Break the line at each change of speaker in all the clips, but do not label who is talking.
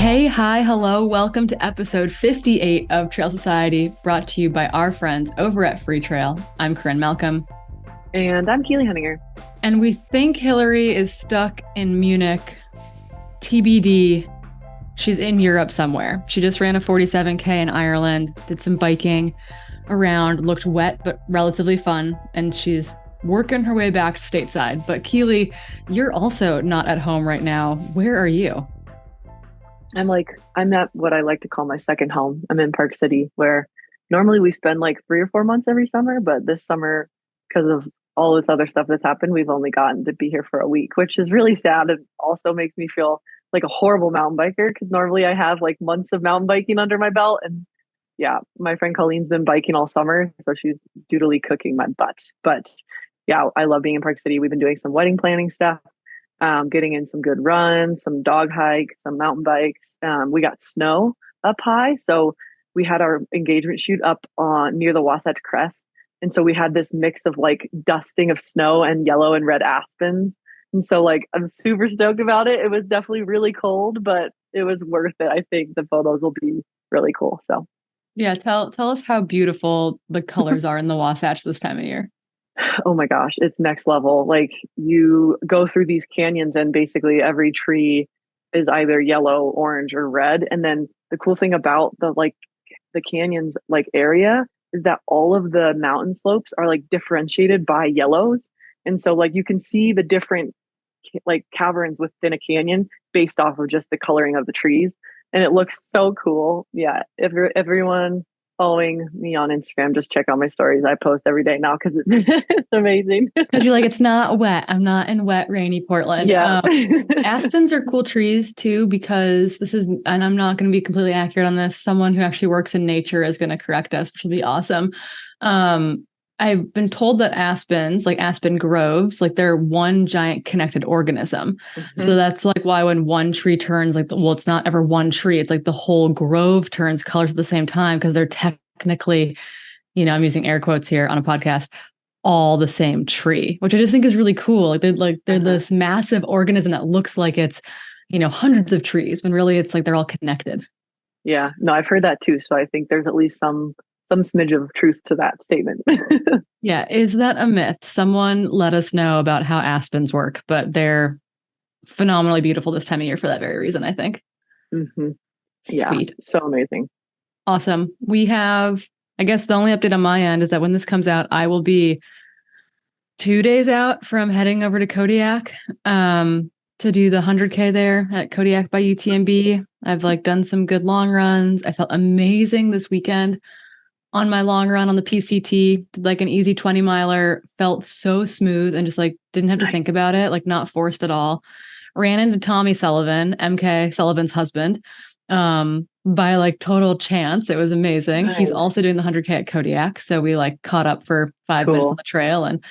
Hey, hi, hello. Welcome to episode 58 of Trail Society, brought to you by our friends over at Freetrail. I'm Corinne Malcolm.
And I'm Keely Huntinger.
And we think Hillary is stuck in Munich. TBD, she's in Europe somewhere. She just ran a 47K in Ireland, did some biking around, looked wet but relatively fun, and she's working her way back stateside. But Keely, you're also not at home right now. Where are you?
I'm at what I like to call my second home. I'm in Park City, where normally we spend like 3 or 4 months every summer, but this summer, because of all this other stuff that's happened, we've only gotten to be here for a week, which is really sad and also makes me feel like a horrible mountain biker because normally I have like months of mountain biking under my belt. And yeah, my friend Colleen's been biking all summer, so she's dutifully cooking my butt. But yeah, I love being in Park City. We've been doing some wedding planning stuff, getting in some good runs, some dog hikes, some mountain bikes. We got snow up high. So we had our engagement shoot up on near the Wasatch Crest. And so we had this mix of like dusting of snow and yellow and red aspens. And so like I'm super stoked about it. It was definitely really cold, but it was worth it. I think the photos will be really cool. So
Yeah, tell us how beautiful the colors are in the Wasatch this time of year.
oh my gosh, it's next level. Like you go through these canyons and basically every tree is either yellow, orange, or red. And then the cool thing about the canyons like area is that all of the mountain slopes are like differentiated by yellows. And so like you can see the different like caverns within a canyon based off of just the coloring of the trees. And it looks so cool. Yeah. Everyone following me on Instagram, just check out my stories. I post every day now because it's amazing.
Because you're like, it's not wet. I'm not in wet, rainy Portland.
Yeah.
Aspens are cool trees too, because this is, and I'm not going to be completely accurate on this. Someone who actually works in nature is going to correct us, which will be awesome. I've been told that aspens, like aspen groves, like they're one giant connected organism.
Mm-hmm.
So that's like why when one tree turns, like, well, it's not ever one tree. It's like the whole grove turns colors at the same time because they're technically, I'm using air quotes here on a podcast, all the same tree, which I just think is really cool. They're this massive organism that looks like it's, hundreds of trees when really it's like they're all connected.
Yeah. No, I've heard that too. So I think there's at least some smidge of truth to that statement.
Yeah. Is that a myth? Someone let us know about how aspens work, but they're phenomenally beautiful this time of year for that very reason, I think.
Mm-hmm. Yeah.
Sweet.
So amazing.
Awesome. We have, I guess the only update on my end is that when this comes out, I will be 2 days out from heading over to Kodiak to do the 100K there at Kodiak by UTMB. I've like done some good long runs. I felt amazing this weekend on my long run on the PCT, did like an easy 20 miler, felt so smooth and just like didn't have to think about it, like not forced at all. Ran into Tommy Sullivan, MK Sullivan's husband, by like total chance. It was amazing.
Nice.
He's also doing the 100K at Kodiak. So we like caught up for 5 minutes on the trail, and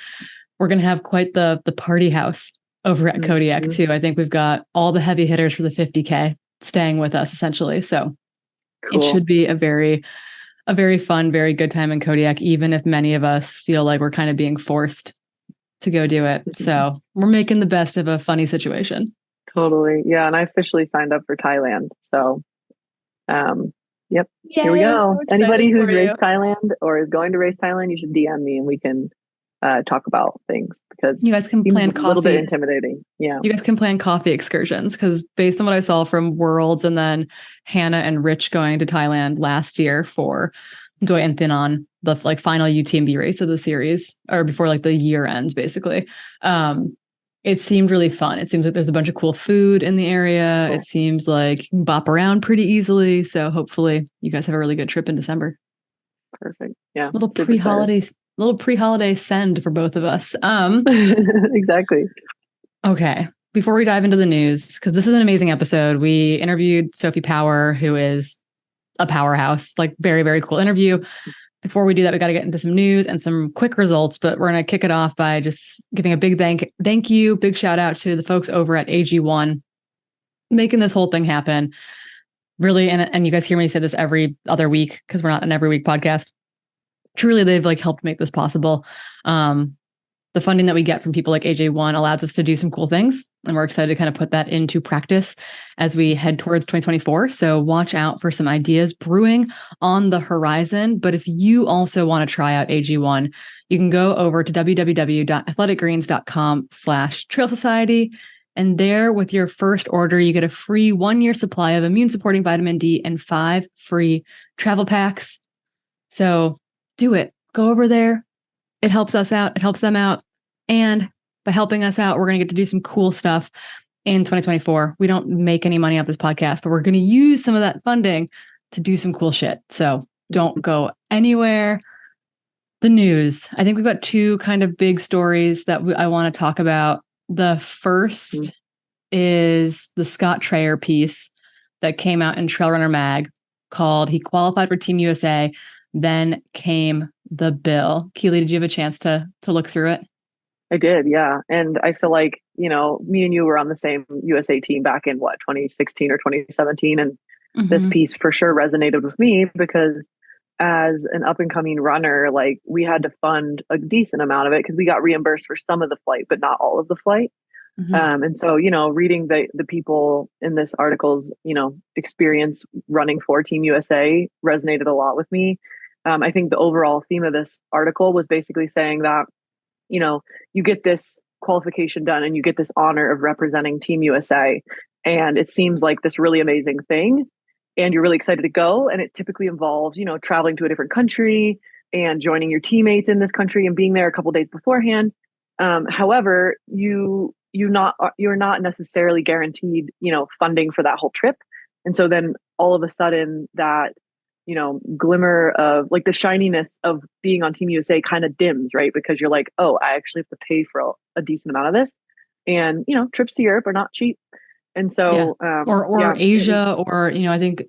we're going to have quite the party house over at Kodiak too. I think we've got all the heavy hitters for the 50K staying with us essentially. So It should be a very fun, very good time in Kodiak, even if many of us feel like we're kind of being forced to go do it. So we're making the best of a funny situation.
Totally. Yeah. And I officially signed up for Thailand. So, yep.
Yay,
here we go.
so
Anybody who's raced Thailand or is going to race Thailand, you should DM me and we can talk about things because
you guys can plan
coffee. A little bit intimidating. Yeah.
You guys can plan coffee excursions because based on what I saw from Worlds and then Hannah and Rich going to Thailand last year for Doi and Thinon, the like final UTMB race of the series, or before like the year ends, basically. It seemed really fun. It seems like there's a bunch of cool food in the area. Cool. It seems like you can bop around pretty easily. So hopefully you guys have a really good trip in December.
Perfect. Yeah.
Little pre-holiday send for both of us.
Exactly.
Okay. Before we dive into the news, because this is an amazing episode, we interviewed Sophie Power, who is a powerhouse, like very, very cool interview. Before we do that, we got to get into some news and some quick results, but we're going to kick it off by just giving a big thank you, big shout out to the folks over at AG1 making this whole thing happen. Really, and you guys hear me say this every other week because we're not an every week podcast. Truly, they've like helped make this possible. The the funding that we get from people like AJ1 allows us to do some cool things. And we're excited to kind of put that into practice as we head towards 2024. So watch out for some ideas brewing on the horizon. But if you also want to try out AG1, you can go over to www.athleticgreens.com/trail society. And there, with your first order, you get a free 1-year supply of immune supporting vitamin D and 5 free travel packs. So do it. Go over there. It helps us out. It helps them out. And by helping us out, we're going to get to do some cool stuff in 2024. We don't make any money off this podcast, but we're going to use some of that funding to do some cool shit. So don't go anywhere. The news. I think we've got 2 kind of big stories that I want to talk about. The first is the Scott Traer piece that came out in Trail Runner Mag called "He Qualified for Team USA, Then Came the Bill." Keely, did you have a chance to look through it?
I did, yeah. And I feel like, me and you were on the same USA team back in 2016 or 2017. And this piece for sure resonated with me because as an up and coming runner, like we had to fund a decent amount of it because we got reimbursed for some of the flight, but not all of the flight. And so, reading the people in this article's, experience running for Team USA resonated a lot with me. I think the overall theme of this article was basically saying that, you get this qualification done and you get this honor of representing Team USA. And it seems like this really amazing thing. And you're really excited to go. And it typically involves, traveling to a different country and joining your teammates in this country and being there a couple days beforehand. However, you're not necessarily guaranteed, funding for that whole trip. And so then all of a sudden that, glimmer of like the shininess of being on Team USA kind of dims, right? Because you're like, oh, I actually have to pay for a decent amount of this. And, trips to Europe are not cheap. And so,
or Asia, or, I think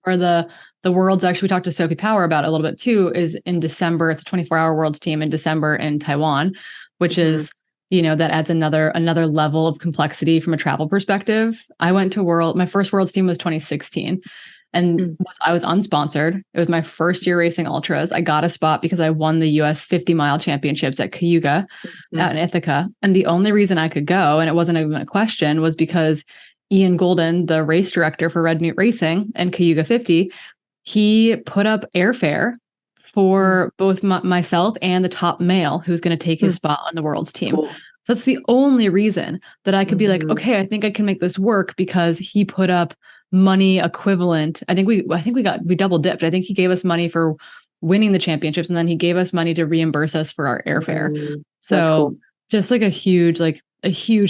where the Worlds, actually, we talked to Sophie Power about it a little bit too, is in December. It's a 24-hour Worlds team in December in Taiwan, which is, that adds another level of complexity from a travel perspective. I went to my first Worlds team was 2016. And I was unsponsored. It was my first year racing ultras. I got a spot because I won the US 50-mile championships at Cayuga out in Ithaca. And the only reason I could go, and it wasn't even a question, was because Ian Golden, the race director for Red Newt Racing and Cayuga 50, he put up airfare for both myself and the top male who's going to take his spot on the Worlds team.
Cool.
So that's the only reason that I could be like, okay, I think I can make this work, because he put up money equivalent. I think we double dipped. I think he gave us money for winning the championships, and then he gave us money to reimburse us for our airfare. So cool. Just like a huge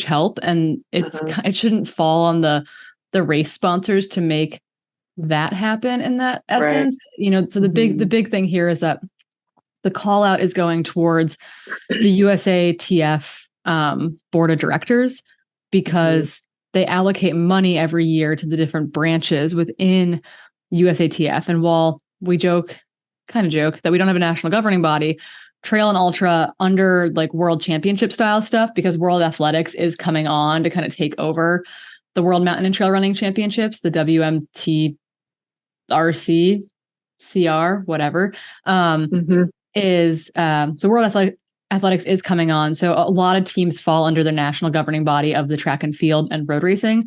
help. And it shouldn't fall on the race sponsors to make that happen in that essence. Right. So the big thing here is that the call out is going towards the USATF board of directors, because they allocate money every year to the different branches within USATF. And while we kind of joke that we don't have a national governing body, trail and ultra under like world championship style stuff, because World Athletics is coming on to kind of take over the World Mountain and Trail Running Championships, the WMTRC, CR, whatever, so World Athletics is coming on. So a lot of teams fall under the national governing body of the track and field and road racing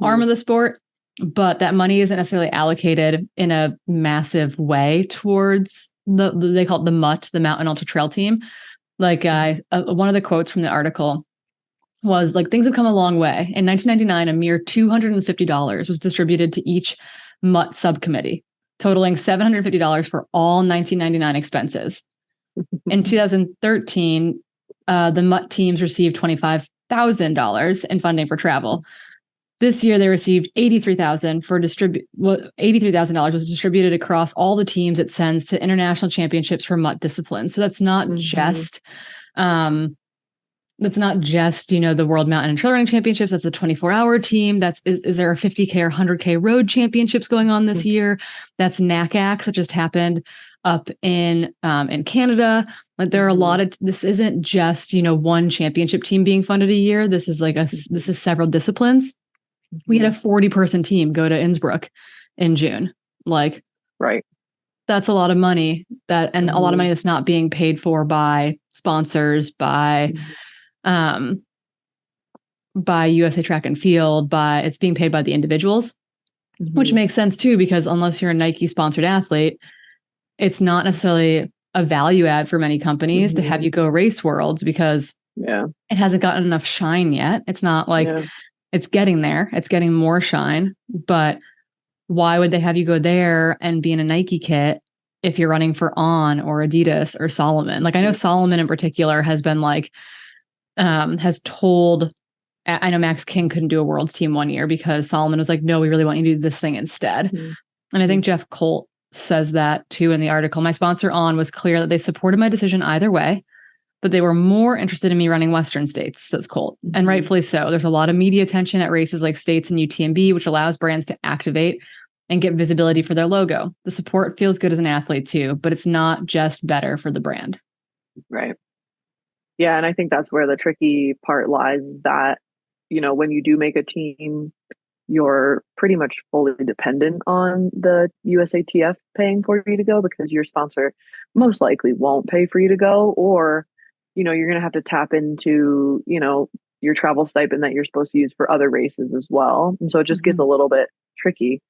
arm of the sport, but that money isn't necessarily allocated in a massive way towards they call it the MUT, the Mountain Ultra Trail Team. Like one of the quotes from the article was like, things have come a long way. In 1999, a mere $250 was distributed to each MUT subcommittee, totaling $750 for all 1999 expenses. In 2013, the MUT teams received $25,000 in funding for travel. This year, they received $83,000 was distributed across all the teams it sends to international championships for MUT disciplines. So that's not just the World Mountain and Trail Running Championships. That's a 24-hour team. Is there a 50K or 100K road championships going on this year? That's NACAX that just happened up in Canada. Like there are a lot of, this isn't just, one championship team being funded a year. This is this is several disciplines. We had a 40-person team go to Innsbruck in June. Like,
right.
that's a lot of money and a lot of money that's not being paid for by sponsors, by USA Track and Field, it's being paid by the individuals, which makes sense too, because unless you're a Nike sponsored athlete, it's not necessarily a value add for many companies to have you go race worlds, because it hasn't gotten enough shine yet. It's not like it's getting there. It's getting more shine, but why would they have you go there and be in a Nike kit if you're running for On or Adidas or Salomon? Like, I know Salomon in particular has been like, has told, I know Max King couldn't do a world's team one year because Salomon was like, no, we really want you to do this thing instead. And I think Jeff Colt says that too in the article. My sponsor On was clear that they supported my decision either way, but they were more interested in me running Western states, says Colt. And rightfully so. There's a lot of media attention at races like States and UTMB, which allows brands to activate and get visibility for their logo. The support feels good as an athlete too, but it's not just better for the brand.
Right. Yeah. And I think that's where the tricky part lies, is that, you know, when you do make a team, you're pretty much fully dependent on the USATF paying for you to go, because your sponsor most likely won't pay for you to go, or, you know, you're going to have to tap into, you know, your travel stipend that you're supposed to use for other races as well. And so it just gets a little bit tricky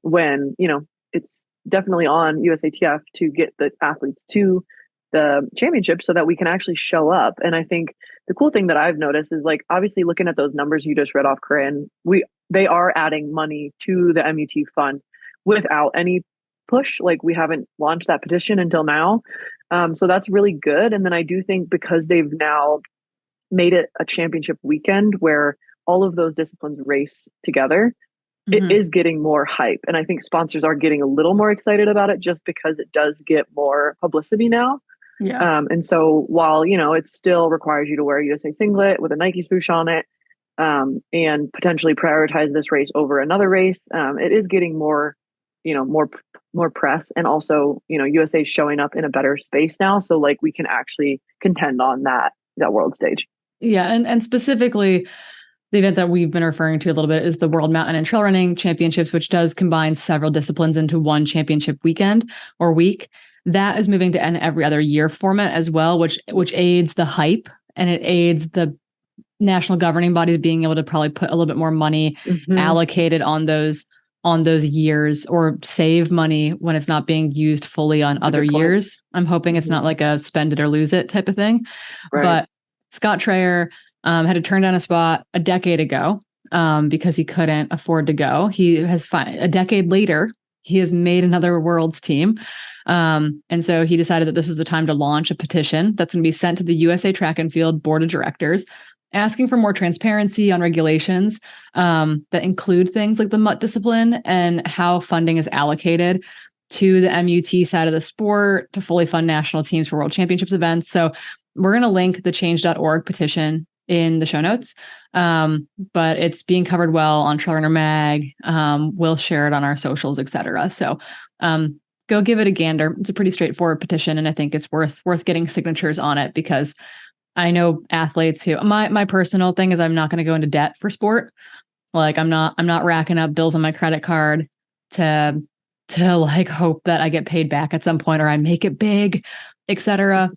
when, you know, it's definitely on USATF to get the athletes to the championship so that we can actually show up. And I think the cool thing that I've noticed is, like, obviously looking at those numbers you just read off, Corinne, they are adding money to the MUT fund without any push. Like, we haven't launched that petition until now. So that's really good. And then I do think because they've now made it a championship weekend where all of those disciplines race together, it is getting more hype. And I think sponsors are getting a little more excited about it just because it does get more publicity now.
Yeah.
And so while, you know, it still requires you to wear a USA singlet with a Nike swoosh on it, and potentially prioritize this race over another race, it is getting more, you know, more press. And also, you know, USA is showing up in a better space now. So, like, we can actually contend on that world stage.
Yeah. And specifically, the event that we've been referring to a little bit is the World Mountain and Trail Running Championships, which does combine several disciplines into one championship weekend or week. That is moving to an every other year format as well, which aids the hype, and it aids the national governing bodies being able to probably put a little bit more money allocated on those years, or save money when it's not being used fully on other years. I'm hoping it's not like a spend it or lose it type of thing. Right. But Scott Trayer had to turn down a spot a decade ago because he couldn't afford to go. He has a decade later, he has made another world's team. And so he decided that this was the time to launch a petition that's going to be sent to the USA Track and Field Board of Directors, asking for more transparency on regulations that include things like the MUT discipline and how funding is allocated to the MUT side of the sport to fully fund national teams for World Championships events. So we're going to link the change.org petition in the show notes. But it's being covered well on Trail Runner Mag. We'll share it on our socials, etc. So go give it a gander. It's a pretty straightforward petition, and I think it's worth getting signatures on it, because I know athletes who, my personal thing is I'm not going to go into debt for sport. Like, I'm not racking up bills on my credit card to like hope that I get paid back at some point or I make it big, etc.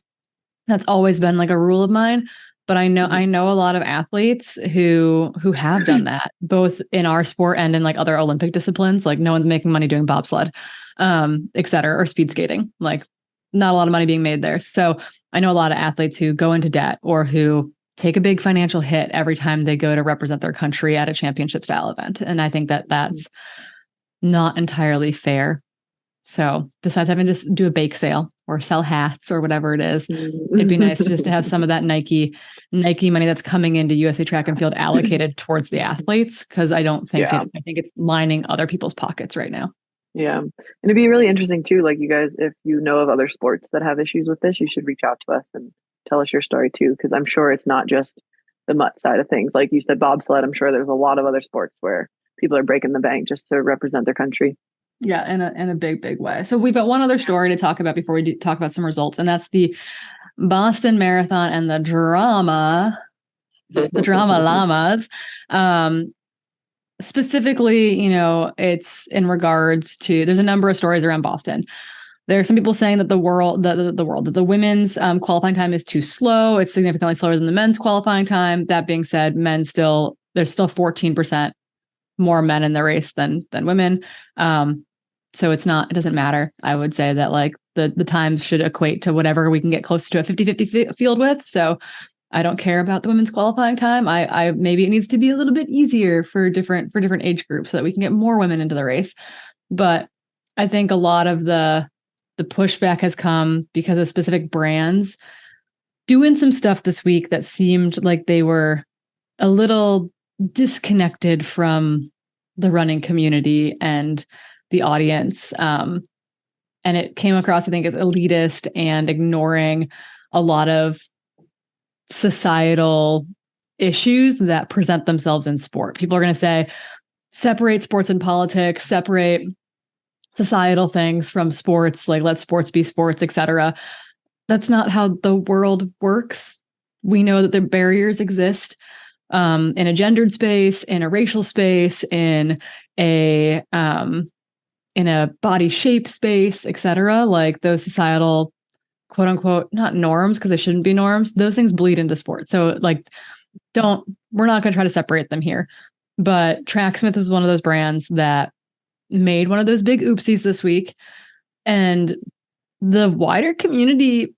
That's always been like a rule of mine. But I know a lot of athletes who have done that, both in our sport and in like other Olympic disciplines. Like, no one's making money doing bobsled, et cetera, or speed skating. Like, not a lot of money being made there. So I know a lot of athletes who go into debt or who take a big financial hit every time they go to represent their country at a championship style event. And I think that that's not entirely fair. So besides having to do a bake sale or sell hats or whatever it is, it'd be nice just to have some of that Nike money that's coming into USA Track and Field allocated towards the athletes, because I don't think I think it's lining other people's pockets right now.
Yeah. And it'd be really interesting too, like, you guys, if you know of other sports that have issues with this, you should reach out to us and tell us your story too, because I'm sure it's not just the MUT side of things. Like you said, bobsled, I'm sure there's a lot of other sports where people are breaking the bank just to represent their country.
Yeah, in a big way. So we've got one other story to talk about before we talk about some results, and that's the Boston Marathon and the drama llamas. specifically, it's in regards to, there's a number of stories around Boston. There are some people saying that that the women's qualifying time is too slow. It's significantly slower than the men's qualifying time. That being said, there's still 14% more men in the race than women. So it doesn't matter. I would say that like the times should equate to whatever we can get close to a 50-50 field with. So I don't care about the women's qualifying time. I maybe it needs to be a little bit easier for different age groups so that we can get more women into the race. But I think a lot of the pushback has come because of specific brands doing some stuff this week that seemed like they were a little disconnected from the running community and the audience. And it came across, I think, as elitist and ignoring a lot of societal issues that present themselves in sport. People are going to say, separate sports and politics, separate societal things from sports, like let sports be sports, etc. That's not how the world works. We know that the barriers exist in a gendered space, in a racial space, in a body shape space, etc. Like those societal quote unquote, not norms, because they shouldn't be norms. Those things bleed into sports. So like, we're not going to try to separate them here. But Tracksmith was one of those brands that made one of those big oopsies this week. And the wider community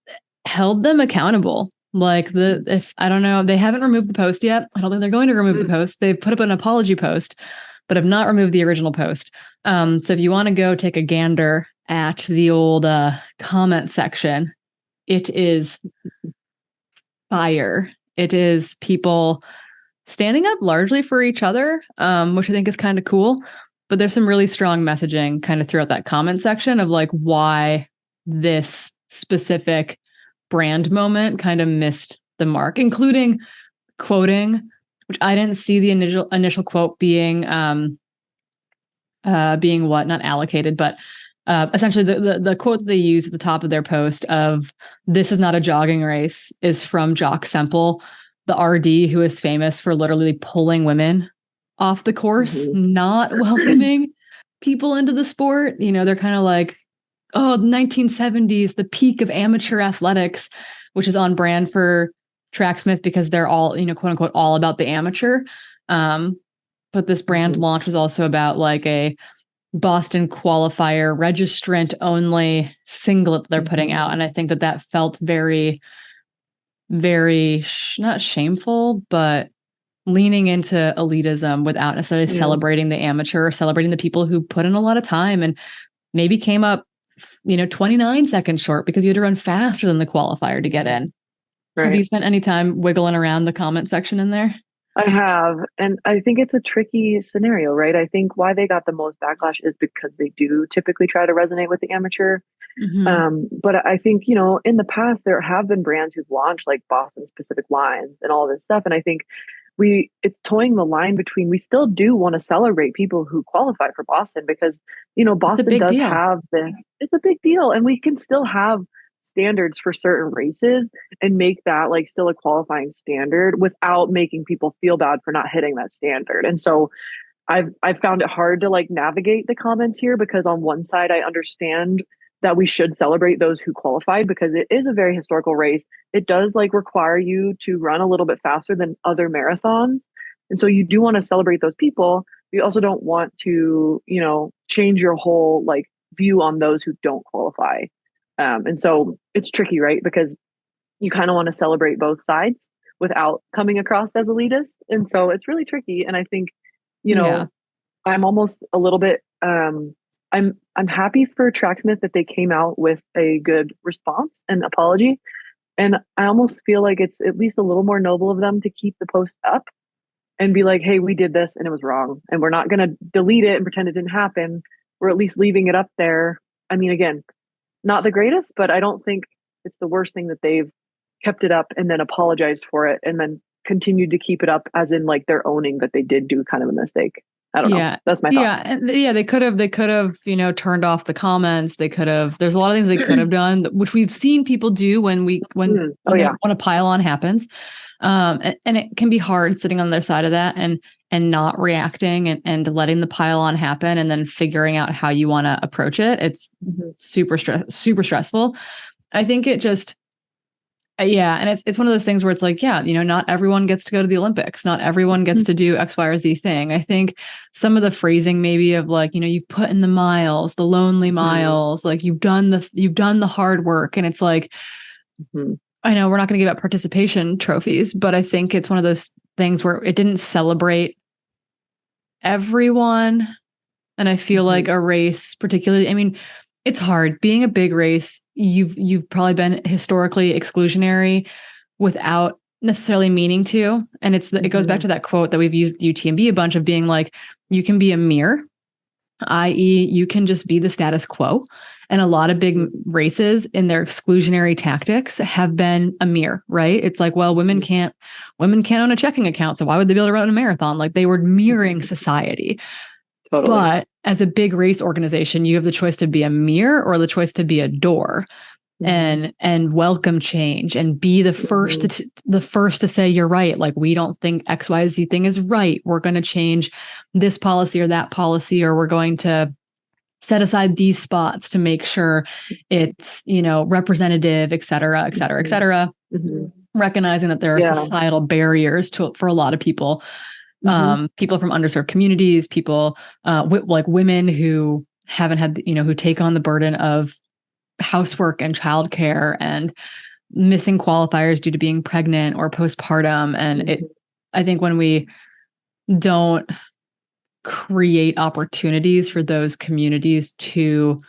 held them accountable. Like I don't know, they haven't removed the post yet. I don't think they're going to remove the post. They've put up an apology post, but have not removed the original post. So if you want to go take a gander at the old comment section, it is fire. It is people standing up largely for each other, which I think is kind of cool. But there's some really strong messaging kind of throughout that comment section of like why this specific brand moment kind of missed the mark, including quoting, which I didn't see the initial quote being not allocated, but essentially the quote that they use at the top of their post of "This is not a jogging race" is from Jock Semple, the RD who is famous for literally pulling women off the course, not welcoming people into the sport. They're kind of like, oh, the 1970s, the peak of amateur athletics, which is on brand for Tracksmith because they're all, quote unquote, all about the amateur. But this brand launch was also about like a Boston qualifier registrant only singlet they're putting out. And I think that felt very, very not shameful, but leaning into elitism without necessarily celebrating the amateur, celebrating the people who put in a lot of time and maybe came up, 29 seconds short because you had to run faster than the qualifier to get in. Right. Have you spent any time wiggling around the comment section in there?
I have. And I think it's a tricky scenario, right? I think why they got the most backlash is because they do typically try to resonate with the amateur. But I think, in the past, there have been brands who've launched like Boston specific lines and all this stuff. And I think it's toeing the line between, we still do want to celebrate people who qualify for Boston because, Boston does have this, it's a big deal. And we can still have standards for certain races and make that like still a qualifying standard without making people feel bad for not hitting that standard. And so I've found it hard to like navigate the comments here because on one side, I understand that we should celebrate those who qualified because it is a very historical race. It does like require you to run a little bit faster than other marathons. And so you do want to celebrate those people. You also don't want to, change your whole like view on those who don't qualify. And so it's tricky, right? Because you kind of want to celebrate both sides without coming across as elitist. And so it's really tricky. And I think, I'm almost a little bit, I'm happy for Tracksmith that they came out with a good response and apology. And I almost feel like it's at least a little more noble of them to keep the post up and be like, hey, we did this and it was wrong. And we're not going to delete it and pretend it didn't happen. We're at least leaving it up there. I mean, again, not the greatest, but I don't think it's the worst thing that they've kept it up and then apologized for it and then continued to keep it up as in like they're owning that they did do kind of a mistake. I don't know. That's my thought.
Yeah. And they could have, turned off the comments. There's a lot of things they could have done, which we've seen people do when a pile on happens. And it can be hard sitting on their side of that and not reacting and letting the pile on happen and then figuring out how you want to approach it. It's super stressful. I think it just, and it's one of those things where it's like, not everyone gets to go to the Olympics. Not everyone gets to do X, Y, or Z thing. I think some of the phrasing maybe of like, you've put in the miles, the lonely miles, like you've done the hard work. And it's like, I know we're not going to give out participation trophies, but I think it's one of those things where it didn't celebrate everyone. And I feel like a race particularly, I mean, it's hard being a big race. You've probably been historically exclusionary without necessarily meaning to. And it goes back to that quote that we've used UTMB a bunch of being like, you can be a mirror, i.e. you can just be the status quo. And a lot of big races in their exclusionary tactics have been a mirror, right? It's like, well, women can't own a checking account. So why would they be able to run a marathon? Like they were mirroring society. Totally. But as a big race organization, you have the choice to be a mirror or the choice to be a door and welcome change and be the first to say, you're right. Like, we don't think XYZ thing is right. We're going to change this policy or that policy, or we're going to set aside these spots to make sure it's, representative, et cetera, et cetera, et cetera. Recognizing that there are societal barriers for a lot of people. People from underserved communities, people like women who haven't had, who take on the burden of housework and childcare and missing qualifiers due to being pregnant or postpartum. And I think when we don't create opportunities for those communities to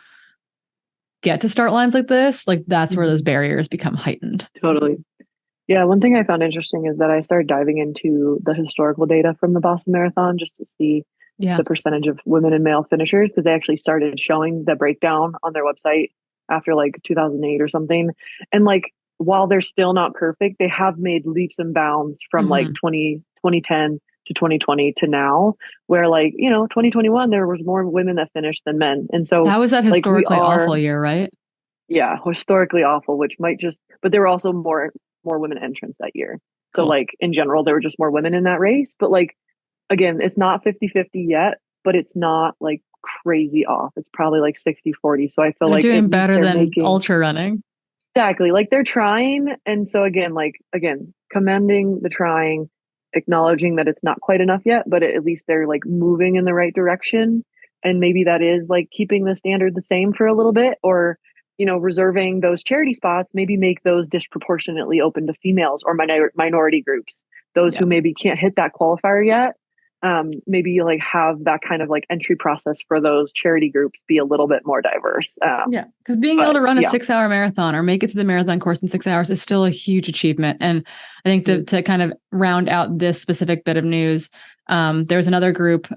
get to start lines like this, like that's where those barriers become heightened.
Totally. Yeah, one thing I found interesting is that I started diving into the historical data from the Boston Marathon just to see the percentage of women and male finishers, because they actually started showing the breakdown on their website after like 2008 or something. And like, while they're still not perfect, they have made leaps and bounds from like 2010 to 2020 to now, where like, 2021, there was more women that finished than men. And so
that was that historically awful year, right?
Yeah, historically awful, which might but there were also more women entrants that year. So like in general, there were just more women in that race. But like, again, it's not 50-50 yet, but it's not like crazy off. It's probably like 60-40. So I feel
they're doing better than ultra running.
Exactly. Like they're trying. And so again, commending the trying, acknowledging that it's not quite enough yet, but at least they're like moving in the right direction. And maybe that is like keeping the standard the same for a little bit, or reserving those charity spots, maybe make those disproportionately open to females or minority groups, those who maybe can't hit that qualifier yet. Maybe like have that kind of like entry process for those charity groups be a little bit more diverse.
Because being able to run a 6-hour marathon or make it to the marathon course in 6 hours is still a huge achievement. And I think to kind of round out this specific bit of news, there's another group,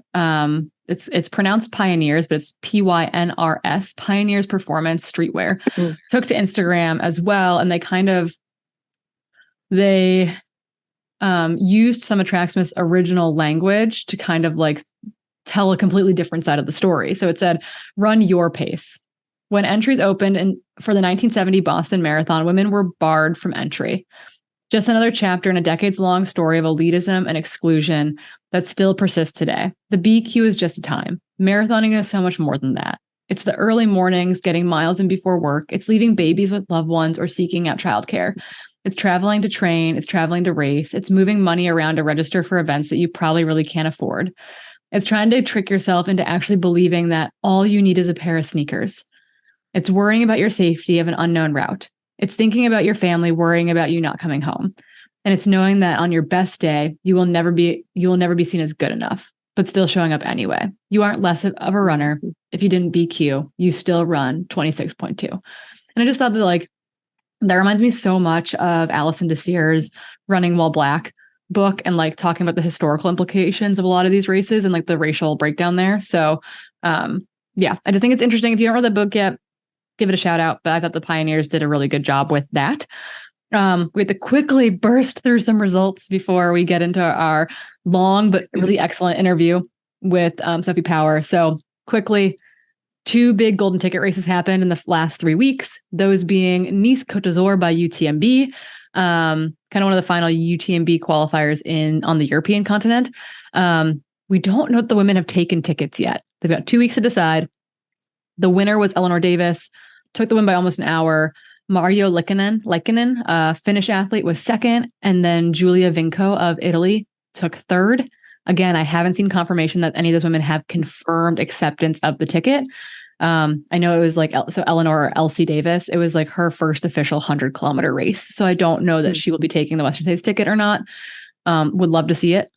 it's pronounced Pioneers, but it's PYNRS, Pioneers Performance Streetwear, took to Instagram as well. And they used some of Tracksmith's original language to kind of like tell a completely different side of the story. So it said, run your pace. When entries opened for the 1970 Boston Marathon, women were barred from entry. Just another chapter in a decades-long story of elitism and exclusion that still persists today. The BQ is just a time. Marathoning is so much more than that. It's the early mornings, getting miles in before work. It's leaving babies with loved ones or seeking out childcare. It's traveling to train. It's traveling to race. It's moving money around to register for events that you probably really can't afford. It's trying to trick yourself into actually believing that all you need is a pair of sneakers. It's worrying about your safety of an unknown route. It's thinking about your family, worrying about you not coming home. And it's knowing that on your best day, you will never be seen as good enough, but still showing up anyway. You aren't less of a runner. If you didn't BQ, you still run 26.2. And I just thought that that reminds me so much of Alison Dessier's Running While Black book and like talking about the historical implications of a lot of these races and like the racial breakdown there. So I just think it's interesting. If you don't read that book yet, give it a shout out. But I thought the Pioneers did a really good job with that. We have to quickly burst through some results before we get into our long but really excellent interview. with Sophie Power. So quickly, 2 big golden ticket races happened in the last 3 weeks, those being Nice Côte d'Azur by UTMB, kind of one of the final UTMB qualifiers on the European continent. We don't know if the women have taken tickets yet. They've got 2 weeks to decide. The winner was Eleanor Davis, took the win by almost an hour. Mario Likkonen, Finnish athlete, was second. And then Giulia Vinco of Italy took third. Again, I haven't seen confirmation that any of those women have confirmed acceptance of the ticket. I know it was like, so Eleanor or Elsie Davis, it was like her first official 100-kilometer race. So I don't know that she will be taking the Western States ticket or not. Would love to see it.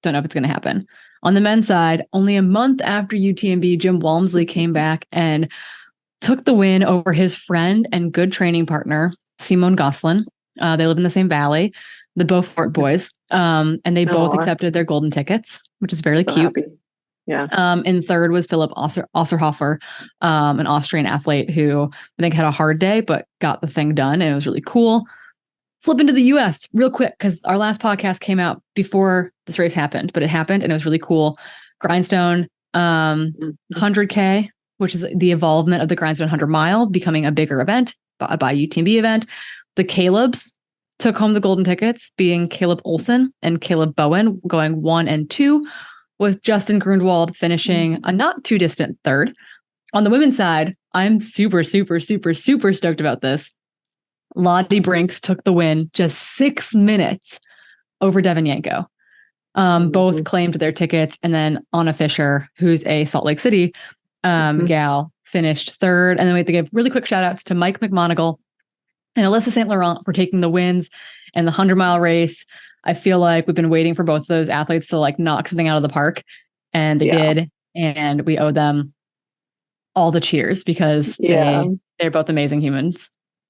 Don't know if it's going to happen. On the men's side, only a month after UTMB, Jim Walmsley came back and took the win over his friend and good training partner, Simone Gosselin. They live in the same valley, the Beaufort boys. And they both accepted their golden tickets, which is very cute.
Happy. Yeah.
And third was Philipp Osserhofer, an Austrian athlete who I think had a hard day, but got the thing done. And it was really cool. Flip into the US real quick, because our last podcast came out before this race happened, but it happened and it was really cool. Grindstone 100K, which is the evolvement of the Grindstone 100 mile, becoming a bigger event, by UTMB event. The Calebs took home the golden tickets, being Caleb Olsen and Caleb Bowen going 1 and 2, with Justin Grundwald finishing a not too distant third. On the women's side, I'm super, super, super, super stoked about this. Lottie Brinks took the win just 6 minutes over Devin Yanko. Both claimed their tickets. And then Anna Fisher, who's a Salt Lake City gal, finished third. And then we have to give really quick shout outs to Mike McMonigal and Alyssa St. Laurent for taking the wins in the 100-mile race. I feel like we've been waiting for both of those athletes to like knock something out of the park, and they did. And we owe them all the cheers because they're both amazing humans.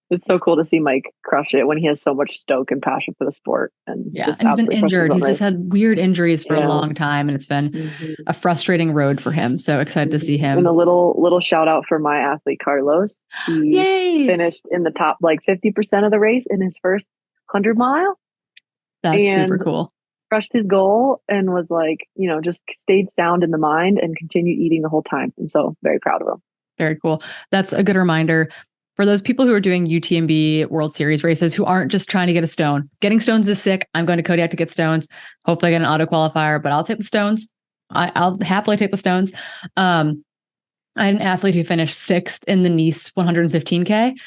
It's so cool to see Mike crush it when he has so much stoke and passion for the sport. And
and he's been injured. He's just had weird injuries for a long time, and it's been a frustrating road for him. So excited to see him.
And a little shout out for my athlete, Carlos. He finished in the top like 50% of the race in his first 100 mile.
That's super cool.
Crushed his goal and was like, just stayed sound in the mind and continued eating the whole time. And so very proud of him.
Very cool. That's a good reminder. For those people who are doing UTMB World Series races who aren't just trying to get a stone, getting stones is sick. I'm going to Kodiak to get stones. Hopefully I get an auto qualifier, but I'll take the stones. I'll happily take the stones. I had an athlete who finished 6th in the Nice 115K.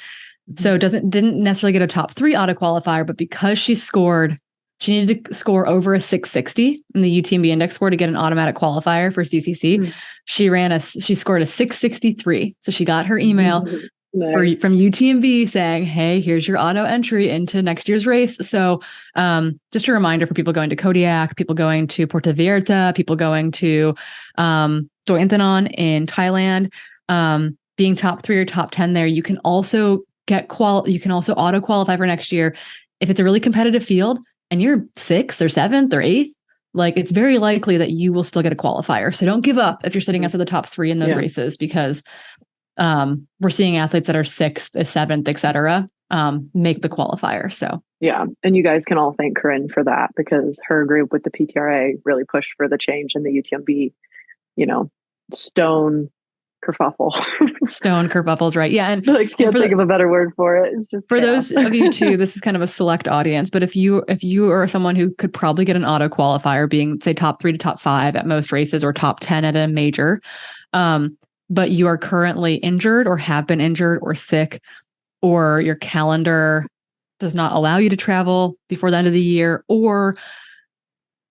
So didn't necessarily get a top 3 auto qualifier, but because she needed to score over a 660 in the UTMB index score to get an automatic qualifier for CCC. She scored a 663. So she got her email from UTMB saying, hey, here's your auto entry into next year's race. So just a reminder for people going to Kodiak, people going to Puerto Vallarta, people going to Doi Inthanon in Thailand, being top 3 or top 10 there, you can also auto qualify for next year. If it's a really competitive field and you're 6th or 7th or 8th, like it's very likely that you will still get a qualifier. So don't give up if you're sitting outside the top 3 in those races, because we're seeing athletes that are 6th, 7th, etc. Make the qualifier. So
and you guys can all thank Corrine for that, because her group with the PTRA really pushed for the change in the UTMB, stone kerfuffles, right? Yeah, and I can't think of a better word for it. It's just
for those of you too. This is kind of a select audience, but if you are someone who could probably get an auto qualifier, being say top 3 to top 5 at most races or top 10 at a major, but you are currently injured or have been injured or sick, or your calendar does not allow you to travel before the end of the year, or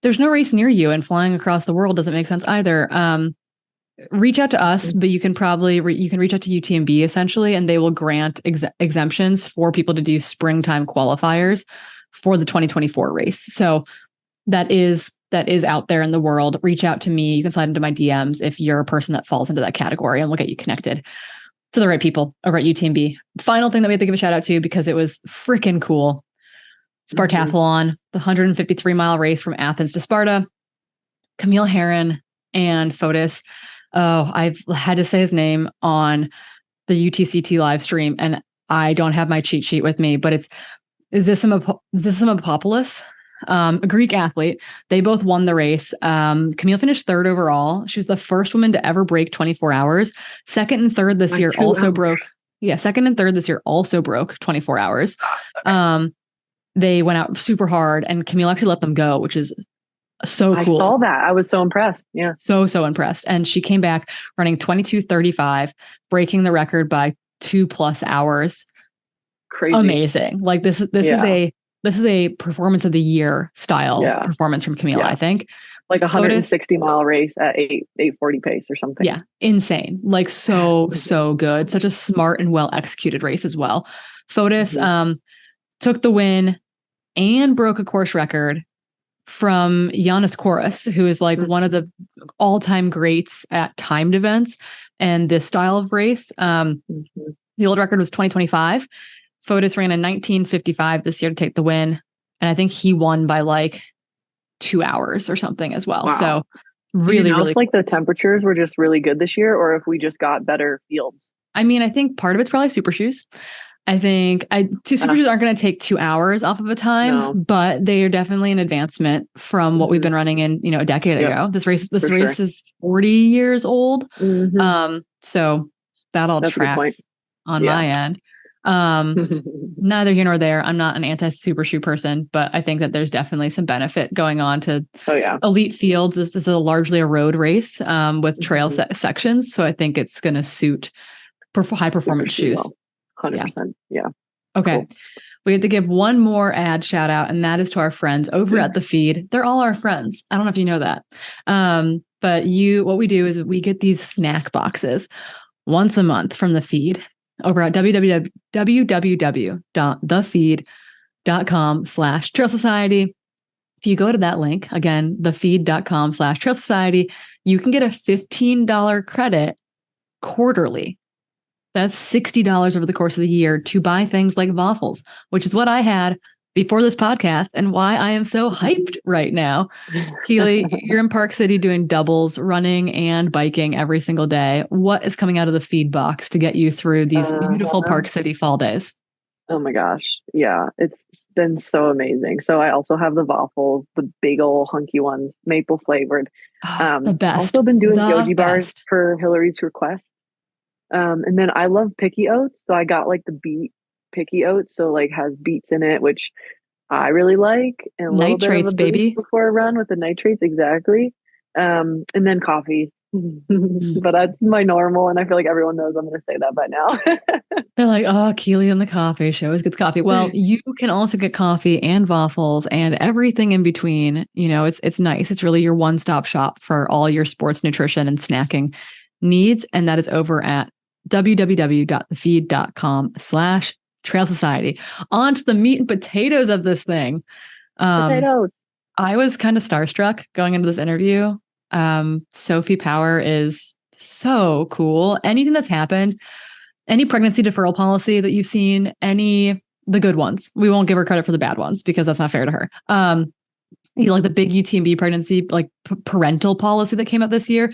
there's no race near you and flying across the world doesn't make sense either. Reach out to us, but you can probably reach out to UTMB essentially, and they will grant exemptions for people to do springtime qualifiers for the 2024 race. So that is out there in the world. Reach out to me. You can slide into my DMs if you're a person that falls into that category, and we'll get you connected to the right people over at UTMB. Final thing that we have to give a shout out to, because it was freaking cool. Spartathlon, the 153-mile race from Athens to Sparta. Camille Herron and Fotis. Oh, I've had to say his name on the UTCT live stream, and I don't have my cheat sheet with me, but it's Zissimopoulos. a Greek athlete. They both won the race. Camille finished third overall. She was the first woman to ever break 24 hours. Second and third this year also broke. Yeah, second and third this year also broke 24 hours. Okay. They went out super hard, and Camille actually let them go, which is so cool.
I saw that. I was so impressed. Yeah.
So impressed. And she came back running 22:35, breaking the record by 2+ hours.
Crazy.
Amazing. Like this is a performance of the year style performance from Camille, I think.
Like 160-mile race at 8:40 pace or something.
Yeah. Insane. Like so good. Such a smart and well executed race as well. Fotis took the win and broke a course record from Giannis Kouros, who is like one of the all-time greats at timed events and this style of race. The old record was 2025. Fotis ran a 19:55 this year to take the win. And I think he won by like 2 hours or something as well. Wow. So really,
if like the temperatures were just really good this year, or if we just got better fields?
I mean, I think part of it's probably super shoes. I think two super shoes aren't going to take 2 hours off of a time, but they are definitely an advancement from what we've been running in, a decade ago. This race is 40 years old. So that all tracks on my end. Neither here nor there. I'm not an anti-super shoe person, but I think that there's definitely some benefit going on to elite fields. This is largely a road race with trail sections. So I think it's going to suit high performance shoes.
100%. Yeah.
Okay. Cool. We have to give one more ad shout out, and that is to our friends over at The Feed. They're all our friends. I don't know if you know that. But what we do is we get these snack boxes once a month from The Feed over at www.thefeed.com/Trail Society. If you go to that link, again, thefeed.com/Trail Society, you can get a $15 credit quarterly. That's $60 over the course of the year to buy things like waffles, which is what I had before this podcast and why I am so hyped right now. Keely, you're in Park City doing doubles, running and biking every single day. What is coming out of the feed box to get you through these beautiful Park City fall days?
Oh my gosh. Yeah, it's been so amazing. So I also have the waffles, the big old hunky ones, maple flavored.
The best.
Also been doing goji bars for Hillary's request. And then I love picky oats. So I got like the beet picky oats. So like has beets in it, which I really like. And a little
nitrates,
bit of a
baby.
Before a run with the nitrates. Exactly. And then coffee. But that's my normal. And I feel like everyone knows I'm going to say that by now.
They're like, oh, Keely on the coffee show always gets coffee. Well, you can also get coffee and waffles and everything in between. It's nice. It's really your one-stop shop for all your sports nutrition and snacking needs. And that is over at www.thefeed.com/Trail Society. On to the meat and potatoes of this thing.
Potatoes.
I was kind of starstruck going into this interview. Sophie Power is so cool. Anything that's happened, any pregnancy deferral policy that you've seen, the good ones. We won't give her credit for the bad ones because that's not fair to her. Like the big UTMB pregnancy, like parental policy that came out this year.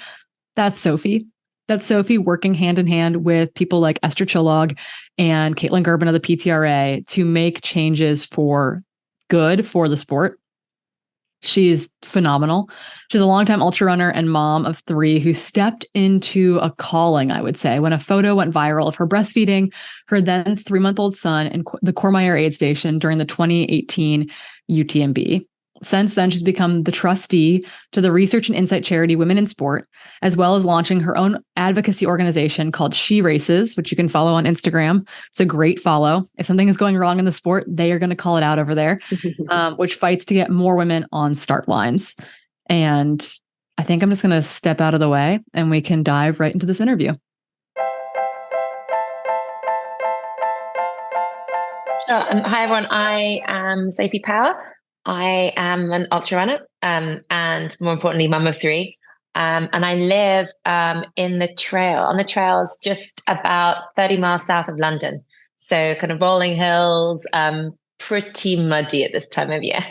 That's Sophie. That's Sophie working hand in hand with people like Esther Chilog and Caitlin Gerben of the PTRA to make changes for good for the sport. She's phenomenal. She's a longtime ultrarunner and mom of 3 who stepped into a calling, I would say, when a photo went viral of her breastfeeding her then 3-month-old son in the Courmayeur aidstation during the 2018 UTMB. Since then, she's become the trustee to the research and insight charity Women in Sport, as well as launching her own advocacy organization called SheRACES, which you can follow on Instagram. It's a great follow. If something is going wrong in the sport, they are going to call it out over there, which fights to get more women on start lines. And I think I'm just going to step out of the way and we can dive right into this interview.
Sure. Hi, everyone. I am Sophie Power. I am an ultra runner and more importantly, mum of 3. And I live on the trails just about 30 miles south of London. So kind of rolling hills, pretty muddy at this time of year.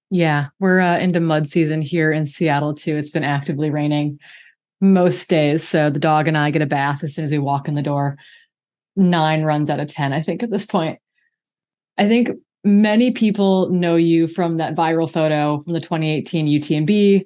Yeah, we're into mud season here in Seattle too. It's been actively raining most days. So the dog and I get a bath as soon as we walk in the door. 9 runs out of 10, I think, at this point. I think many people know you from that viral photo from the 2018 UTMB.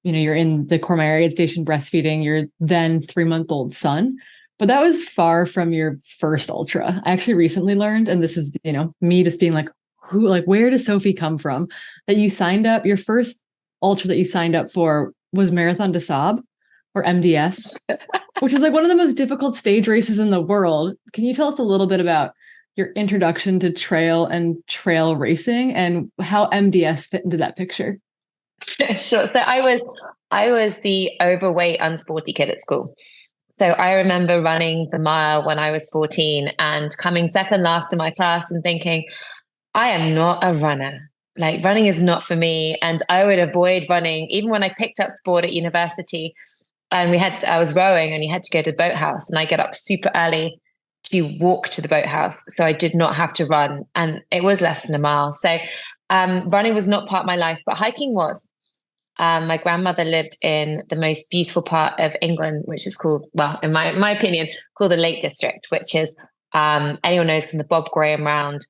You're in the Courmayeur aidstation breastfeeding your then 3-month-old son, but that was far from your first ultra. I actually recently learned, and this is, me just being like, where does Sophie come from? That you signed up, your first ultra that you signed up for was Marathon des Sables, or MDS, which is like one of the most difficult stage races in the world. Can you tell us a little bit about your introduction to trail and trail racing and how MDS fit into that picture?
Sure. So I was the overweight, unsporty kid at school. So I remember running the mile when I was 14 and coming second last in my class and thinking, I am not a runner. Like, running is not for me. And I would avoid running, even when I picked up sport at university. And I was rowing and you had to go to the boathouse, and I get up super early to walk to the boathouse. So I did not have to run, and it was less than a mile. So running was not part of my life, but hiking was. My grandmother lived in the most beautiful part of England, which is called, well, in my opinion, called the Lake District, which is, anyone knows, from the Bob Graham round.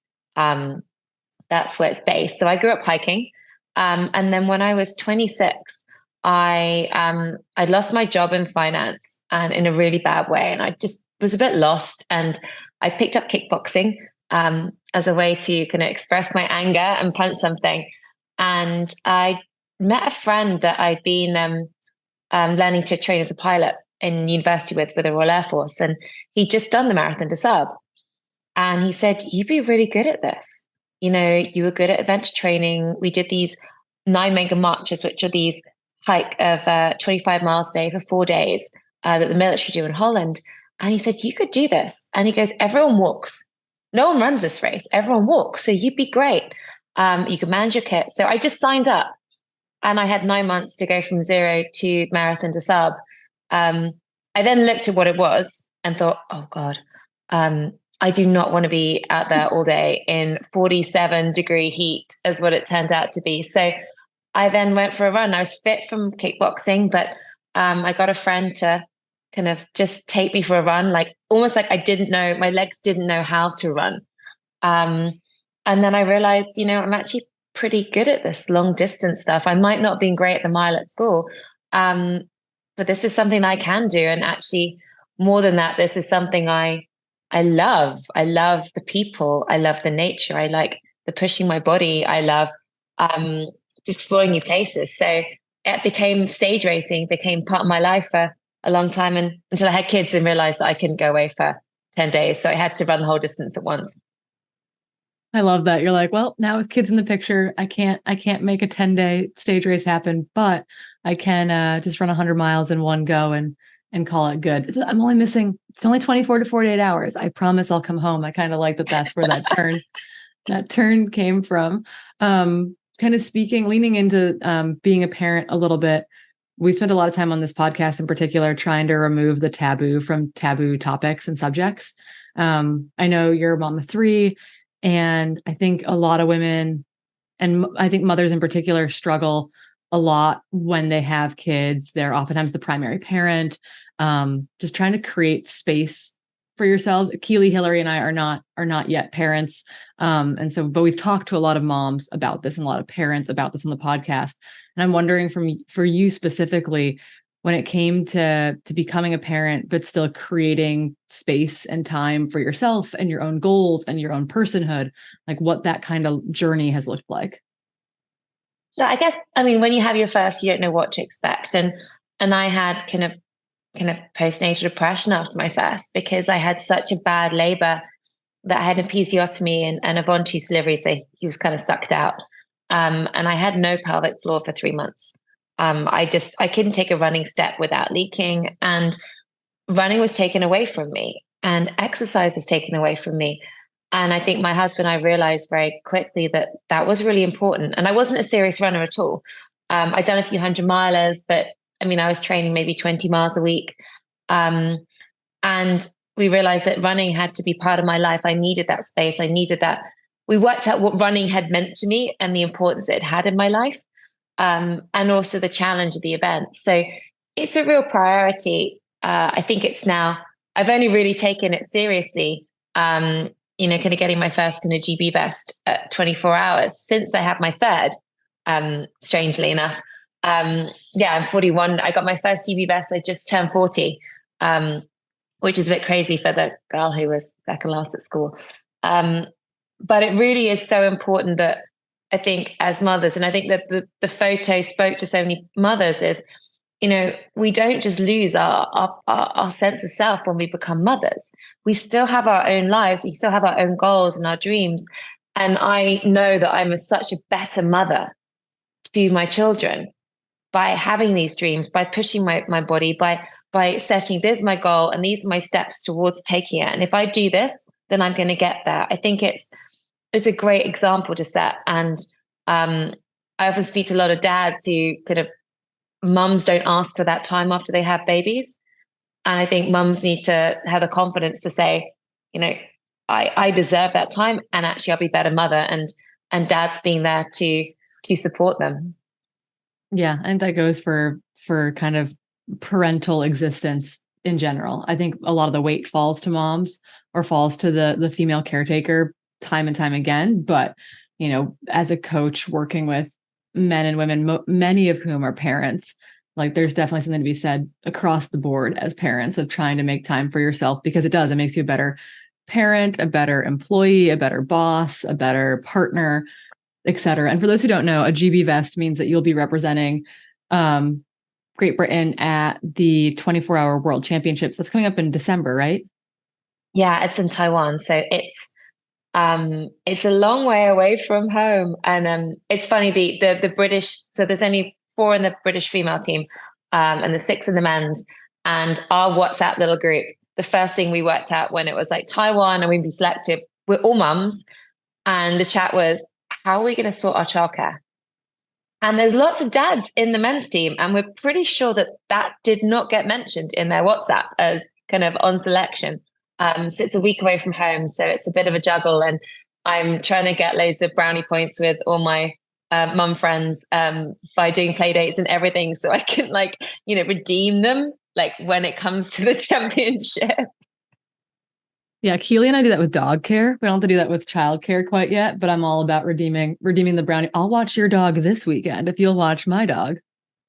That's where it's based. So I grew up hiking. And then when I was 26, I lost my job in finance, and in a really bad way. And I just was a bit lost. And I picked up kickboxing as a way to kind of express my anger and punch something. And I met a friend that I'd been learning to train as a pilot in university with the Royal Air Force. And he'd just done the Marathon des Sables. And he said, you'd be really good at this. You were good at adventure training. We did these 9 mega marches, which are these hike of 25 miles a day for 4 days that the military do in Holland. And he said, you could do this. And he goes, everyone walks. No one runs this race. Everyone walks. So you'd be great. You can manage your kit. So I just signed up, and I had 9 months to go from 0 to Marathon des Sables. I then looked at what it was and thought, oh God, I do not want to be out there all day in 47-degree heat, is what it turned out to be. So I then went for a run. I was fit from kickboxing, but I got a friend to kind of just take me for a run, like almost like I didn't know, my legs didn't know how to run. And then I realized, I'm actually pretty good at this long distance stuff. I might not have been great at the mile at school, but this is something I can do. And actually, more than that, this is something I love. I love the people. I love the nature. I like the pushing my body. I love exploring new places. So it became stage racing, became part of my life for a long time, and until I had kids and realized that I couldn't go away for 10 days. So I had to run the whole distance at once.
I love that. You're like, well, now with kids in the picture, I can't make a 10-day stage race happen, but I can just run 100 miles in one go and call it good. It's only 24 to 48 hours. I promise I'll come home. I kind of like that. That's where that turn came from. Kind of leaning into being a parent a little bit. We spent a lot of time on this podcast in particular trying to remove the taboo from taboo topics and subjects. I know you're a mom of 3, and I think a lot of women, and I think mothers in particular, struggle a lot when they have kids. They're oftentimes the primary parent, just trying to create space for yourselves. Keely, Hillary, and I are not yet parents. But we've talked to a lot of moms about this and a lot of parents about this on the podcast. And I'm wondering for you specifically, when it came to becoming a parent, but still creating space and time for yourself and your own goals and your own personhood, like what that kind of journey has looked like.
So I guess, when you have your first, you don't know what to expect. And I had kind of postnatal depression after my first, because I had such a bad labor that I had an episiotomy and a von Teese delivery. So he was kind of sucked out. And I had no pelvic floor for 3 months. I couldn't take a running step without leaking, and running was taken away from me, and exercise was taken away from me. And I think my husband and I realized very quickly that was really important. And I wasn't a serious runner at all. I'd done a few 100-milers, but I was training maybe 20 miles a week. And we realized that running had to be part of my life. I needed that space. I needed that. We worked out what running had meant to me and the importance it had in my life. And also the challenge of the event. So it's a real priority. I think it's now, I've only really taken it seriously kind of getting my first kind of GB vest at 24 hours since I had my third, strangely enough. Yeah, I'm 41. I got my first GB vest. I just turned 40, which is a bit crazy for the girl who was second last at school. But it really is so important that I think as mothers, and I think that the photo spoke to so many mothers, is, we don't just lose our sense of self when we become mothers. We still have our own lives. We still have our own goals and our dreams. And I know that I'm such a better mother to my children by having these dreams, by pushing my body, by setting, there's my goal and these are my steps towards taking it. And if I do this, then I'm going to get there. I think it's a great example to set. And I often speak to a lot of dads who kind of, mums don't ask for that time after they have babies. And I think mums need to have the confidence to say, I deserve that time, and actually I'll be a better mother, and dads being there to support them.
Yeah, I think that goes for kind of parental existence in general. I think a lot of the weight falls to moms or falls to the female caretaker time and time again. But, as a coach working with men and women, many of whom are parents, like there's definitely something to be said across the board as parents of trying to make time for yourself, because it makes you a better parent, a better employee, a better boss, a better partner, etc. And for those who don't know, a GB vest means that you'll be representing Great Britain at the 24-hour World Championships. That's coming up in December, right?
Yeah, it's in Taiwan. So it's a long way away from home. And it's funny, the British, so there's only 4 in the British female team, and the 6 in the men's. And our WhatsApp little group, the first thing we worked out when it was like Taiwan and we'd be selected, we're all mums. And the chat was, how are we going to sort our childcare? And there's lots of dads in the men's team. And we're pretty sure that did not get mentioned in their WhatsApp as kind of on selection. So it's a week away from home. So it's a bit of a juggle. And I'm trying to get loads of brownie points with all my mum friends by doing play dates and everything. So I can redeem them when it comes to the championship.
Yeah, Keely and I do that with dog care. We don't have to do that with child care quite yet, but I'm all about redeeming the brownie. I'll watch your dog this weekend if you'll watch my dog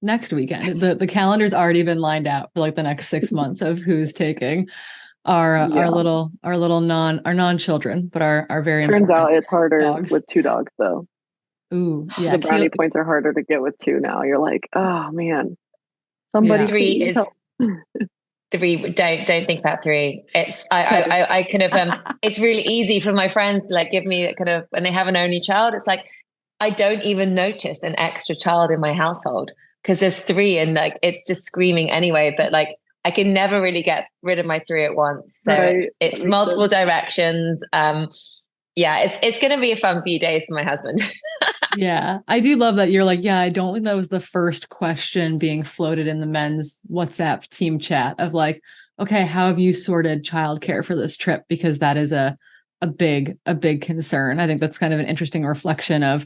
next weekend. The calendar's already been lined out for the next 6 months of who's taking our non-children, but our very
turns out it's harder
dogs.
With 2 dogs though.
Ooh, yeah.
The brownie points are harder to get with 2 now. You're like, oh man, somebody
3 is 3. Don't think about 3. It's I kind of it's really easy for my friends to give me that kind of, when they have an only child, it's like I don't even notice an extra child in my household because there's 3 and it's just screaming anyway. But I can never really get rid of my 3 at once. So right. it's multiple directions. Yeah, it's going to be a fun few days for my husband.
Yeah, I do love that you're yeah, I don't think that was the first question being floated in the men's WhatsApp team chat of okay, how have you sorted childcare for this trip? Because that is a big concern. I think that's kind of an interesting reflection of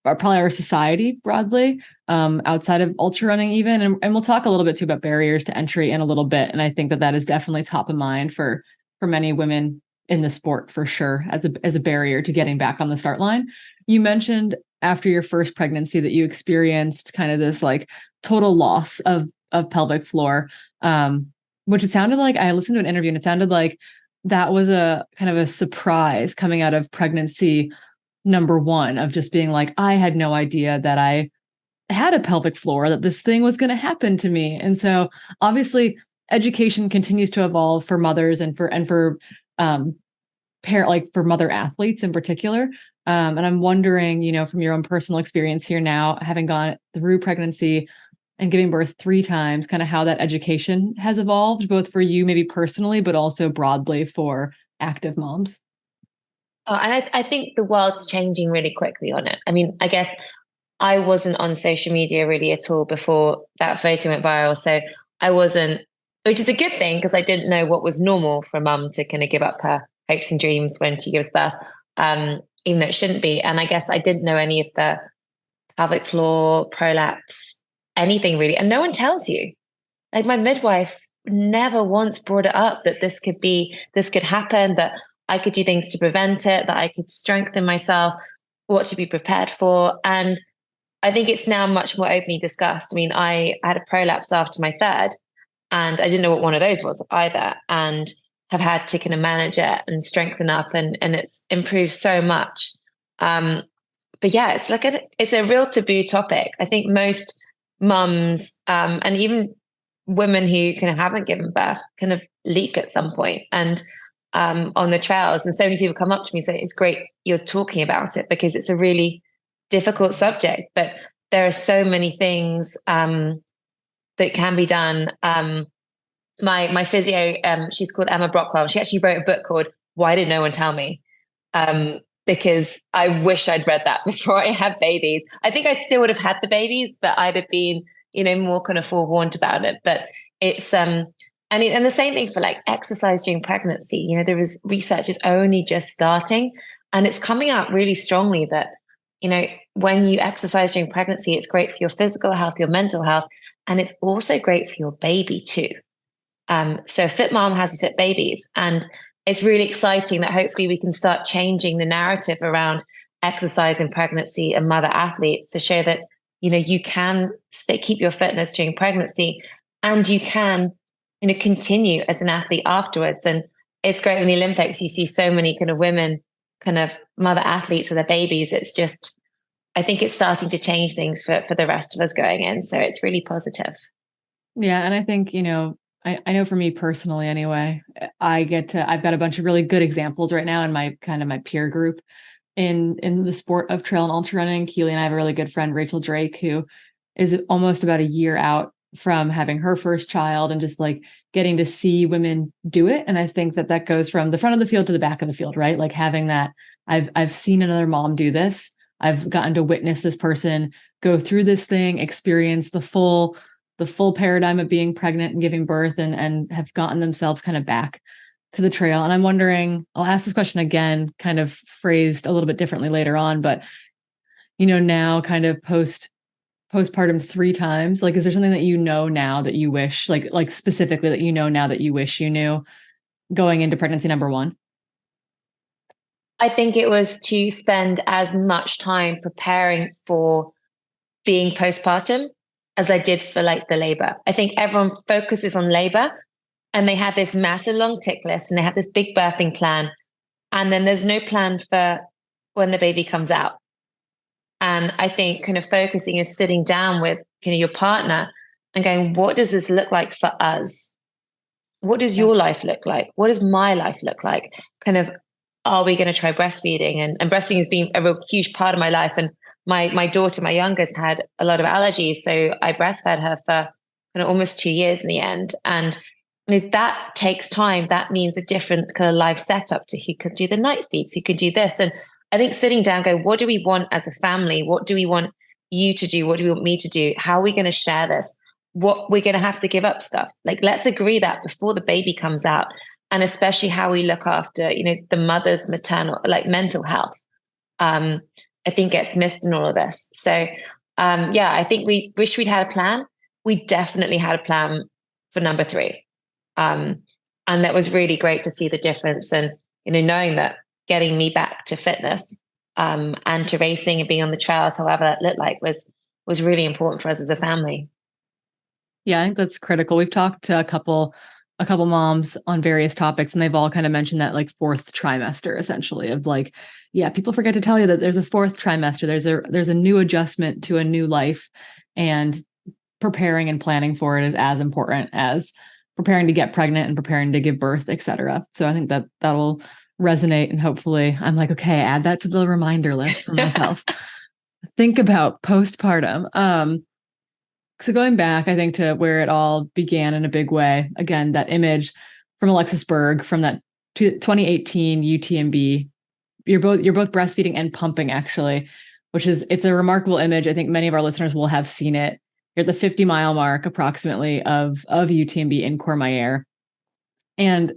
probably our society broadly, outside of ultra running even. And we'll talk a little bit too about barriers to entry in a little bit. And I think that is definitely top of mind for many women in the sport, for sure, as a barrier to getting back on the start line. You mentioned after your first pregnancy that you experienced kind of this total loss of pelvic floor, which it sounded like, I listened to an interview and it sounded like that was a kind of a surprise coming out of pregnancy number 1, of just being I had no idea that I had a pelvic floor, that this thing was going to happen to me. And so obviously education continues to evolve for mothers and for for mother athletes in particular. And I'm wondering, from your own personal experience here now, having gone through pregnancy and giving birth 3 times, kind of how that education has evolved, both for you maybe personally, but also broadly for active moms.
Oh, and I think the world's changing really quickly on it. I mean, I guess I wasn't on social media really at all before that photo went viral. So I wasn't, which is a good thing because I didn't know what was normal for a mum to kind of give up her hopes and dreams when she gives birth, even though it shouldn't be. And I guess I didn't know any of the pelvic floor, prolapse, anything really. And no one tells you. My midwife never once brought it up that this could happen, that I could do things to prevent it, that I could strengthen myself, what to be prepared for. And I think it's now much more openly discussed. I mean, I had a prolapse after my third, and I didn't know what one of those was either, and have had to kind of manage it and strengthen up, and it's improved so much. But yeah, it's a real taboo topic. I think most mums, and even women who kind of haven't given birth kind of leak at some point, and on the trails. And so many people come up to me and say, it's great you're talking about it, because it's a really difficult subject, but there are so many things that can be done. My physio, she's called Emma Brockwell. She actually wrote a book called Why Did No One Tell Me? Because I wish I'd read that before I had babies. I think I still would have had the babies, but I'd have been, more kind of forewarned about it. But it's and the same thing for like exercise during pregnancy. There is research is only just starting, and it's coming out really strongly that when you exercise during pregnancy, it's great for your physical health, your mental health, and it's also great for your baby too. So a fit mom has a fit babies, and it's really exciting that hopefully we can start changing the narrative around exercise in pregnancy and mother athletes to show that, you can keep your fitness during pregnancy, and you can, continue as an athlete afterwards. And it's great in the Olympics, you see so many kind of women, kind of mother athletes with their babies. It's just, I think it's starting to change things for the rest of us going in. So it's really positive.
Yeah. And I think, I know for me personally, anyway, I've got a bunch of really good examples right now in my peer group in the sport of trail and ultra running. Keely and I have a really good friend, Rachel Drake, who is almost about a year out from having her first child, and just like getting to see women do it. And I think that goes from the front of the field to the back of the field, right? Like having that, I've seen another mom do this. I've gotten to witness this person go through this thing, experience the full paradigm of being pregnant and giving birth, and have gotten themselves kind of back to the trail. And I'm wondering, I'll ask this question again, kind of phrased a little bit differently later on, but now kind of postpartum 3 times, like, is there something that now that you wish, like specifically that now that you wish you knew going into pregnancy number 1?
I think it was to spend as much time preparing for being postpartum as I did for like the labor. I think everyone focuses on labor, and they have this massive long tick list, and they have this big birthing plan. And then there's no plan for when the baby comes out. And I think kind of focusing is sitting down with kind of your partner and going, what does this look like for us? What does your life look like? What does my life look like? Kind of, are we going to try breastfeeding? And breastfeeding has been a real huge part of my life. And my daughter, my youngest, had a lot of allergies. So I breastfed her for kind of almost 2 years in the end. And that takes time. That means a different kind of life setup to who could do the night feeds, who could do this. And I think sitting down, go, what do we want as a family? What do we want you to do? What do we want me to do? How are we going to share this? What we're going to have to give up stuff. Like, let's agree that before the baby comes out, and especially how we look after, the mother's maternal, like mental health. I think gets missed in all of this. So, I think we wish we'd had a plan. We definitely had a plan for number 3. And that was really great to see the difference. And, knowing that getting me back to fitness, and to racing and being on the trails, however that looked like, was really important for us as a family.
Yeah, I think that's critical. We've talked to a couple moms on various topics, and they've all kind of mentioned that like 4th trimester, essentially, of like, yeah, people forget to tell you that there's a 4th trimester. There's a new adjustment to a new life, and preparing and planning for it is as important as preparing to get pregnant and preparing to give birth, et cetera. So I think that'll resonate, and hopefully I'm like, okay, add that to the reminder list for myself. Think about postpartum. So going back, I think, to where it all began in a big way, again, that image from Alexis Berg from that 2018 UTMB, you're both breastfeeding and pumping, actually, it's a remarkable image. I think many of our listeners will have seen it. You're at the 50-mile mark approximately of UTMB in Courmayeur. And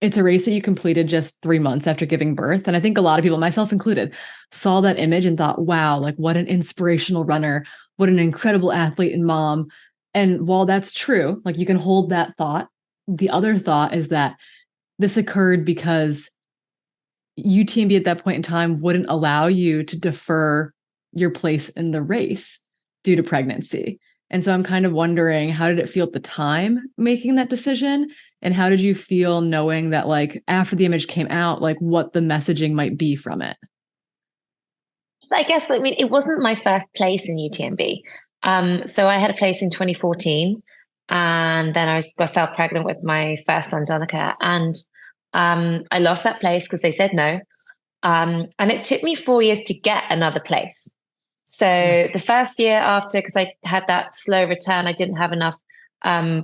it's a race that you completed just 3 months after giving birth. And I think a lot of people, myself included, saw that image and thought, wow, like what an inspirational runner, what an incredible athlete and mom. And while that's true, like you can hold that thought, the other thought is that this occurred because UTMB at that point in time wouldn't allow you to defer your place in the race due to pregnancy. And so I'm kind of wondering, how did it feel at the time making that decision? And how did you feel knowing that, like, after the image came out, like what the messaging might be from it?
I guess, I mean, it wasn't my first place in UTMB. So I had a place in 2014, and then I fell pregnant with my first son, Donica, and I lost that place because they said no. And it took me 4 years to get another place. So the first year after, because I had that slow return, I didn't have enough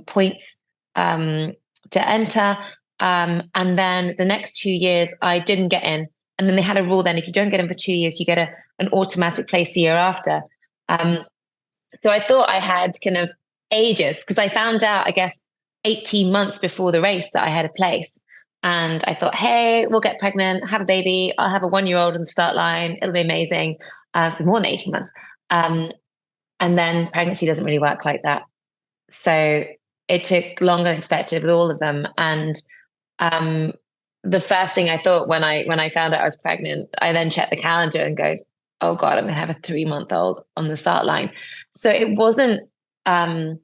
points to enter. And then the next 2 years, I didn't get in. And then they had a rule then, if you don't get in for 2 years, you get an automatic place the year after. So I thought I had kind of ages, because I found out, I guess, 18 months before the race that I had a place. And I thought, hey, we'll get pregnant, have a baby. I'll have a 1-year-old on the start line. It'll be amazing. So more than 18 months. And then pregnancy doesn't really work like that. So it took longer than expected with all of them. And the first thing I thought when I found out I was pregnant, I then checked the calendar and goes, oh God, I'm going to have a 3-month-old on the start line. So it wasn't a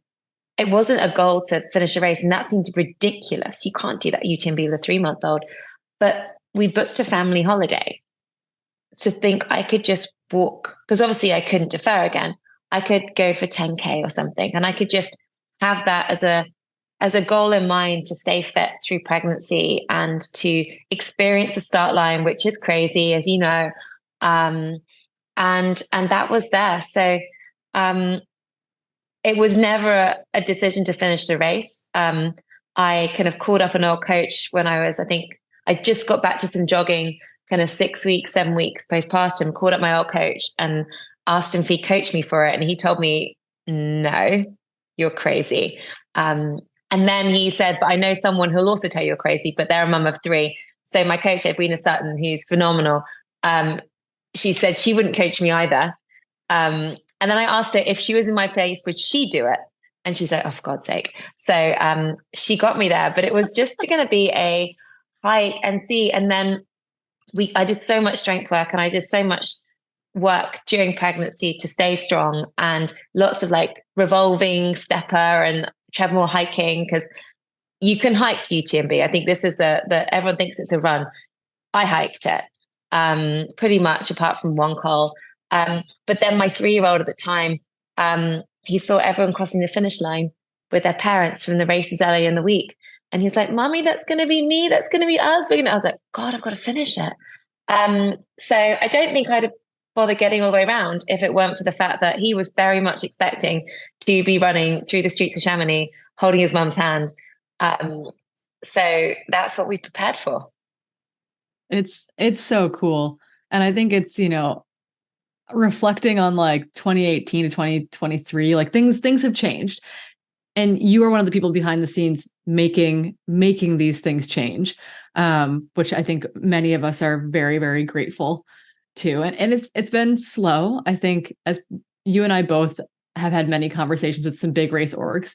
goal to finish a race. And that seemed ridiculous. You can't do that UTMB with a 3-month-old. But we booked a family holiday to think I could just walk, because obviously I couldn't defer again. I could go for 10K or something, and I could just have that as a goal in mind to stay fit through pregnancy and to experience the start line, which is crazy, as you know. And that was there. So it was never a decision to finish the race. I kind of called up an old coach when I think I just got back to some jogging, kind of 6 weeks, 7 weeks postpartum, called up my old coach and asked him if he'd coach me for it. And he told me, no, you're crazy. And then he said, but I know someone who'll also tell you you're crazy, but they're a mum of 3. So my coach, Edwina Sutton, who's phenomenal, she said she wouldn't coach me either. And then I asked her if she was in my place, would she do it? And she's like, oh, for God's sake. So she got me there, but it was just going to be a hike and see. And then I did so much strength work, and I did so much work during pregnancy to stay strong, and lots of like revolving stepper and treadmill hiking, because you can hike UTMB. I think this is the everyone thinks it's a run. I hiked it pretty much, apart from one call. But then my 3-year-old at the time, he saw everyone crossing the finish line with their parents from the races earlier in the week. And he's like, Mommy, that's going to be me. That's going to be us. I was like, God, I've got to finish it. So I don't think I'd have bothered getting all the way around if it weren't for the fact that he was very much expecting to be running through the streets of Chamonix, holding his mum's hand. So that's what we prepared for.
It's so cool. And I think it's, reflecting on like 2018 to 2023, like things have changed. And you are one of the people behind the scenes making these things change, which I think many of us are very, very grateful to. And it's been slow. I think, as you and I both have had many conversations with some big race orgs,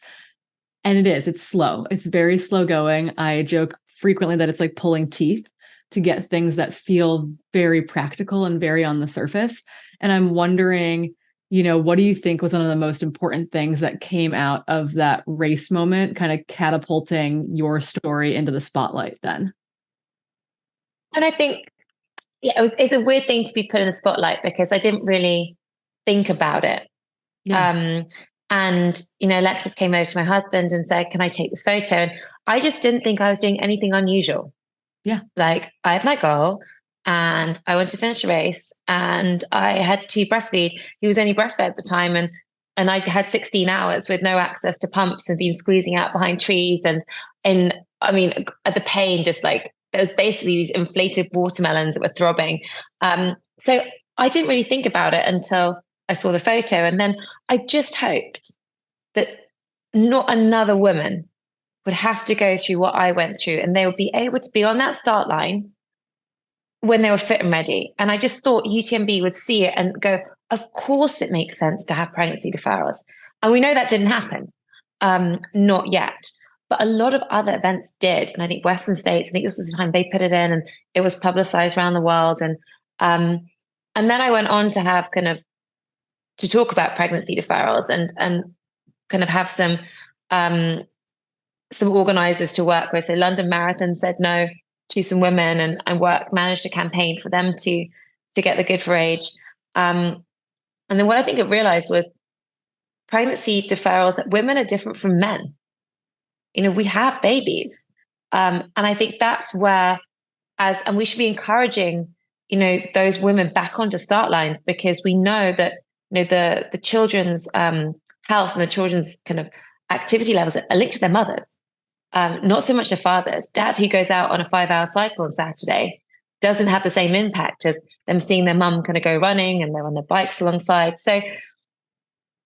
and it's slow. It's very slow going. I joke frequently that it's like pulling teeth to get things that feel very practical and very on the surface. And I'm wondering, what do you think was one of the most important things that came out of that race moment, kind of catapulting your story into the spotlight then?
And I think, it's a weird thing to be put in the spotlight, because I didn't really think about it. Yeah. And, Alexis came over to my husband and said, can I take this photo? And I just didn't think I was doing anything unusual.
Yeah.
Like, I had my goal and I wanted to finish a race, and I had to breastfeed. He was only breastfed at the time. And I had 16 hours with no access to pumps and been squeezing out behind trees. And the pain, just like, there was basically these inflated watermelons that were throbbing. So I didn't really think about it until I saw the photo. And then I just hoped that not another woman would have to go through what I went through, and they would be able to be on that start line when they were fit and ready. And I just thought UTMB would see it and go, of course it makes sense to have pregnancy deferrals. And we know that didn't happen. Not yet. but a lot of other events did. And I think Western states, I think this was the time they put it in, and it was publicized around the world. And then I went on to have to talk about pregnancy deferrals and kind of have some organizers to work with. So London Marathon said no to some women, and managed a campaign for them to get the good for age. And then what I think I realized was pregnancy deferrals, that women are different from men. We have babies. And I think that's where, and we should be encouraging, those women back onto start lines, because we know that, the children's health and the children's kind of activity levels are linked to their mothers, not so much their fathers. Dad who goes out on a 5-hour cycle on Saturday doesn't have the same impact as them seeing their mum kind of go running and they're on their bikes alongside. So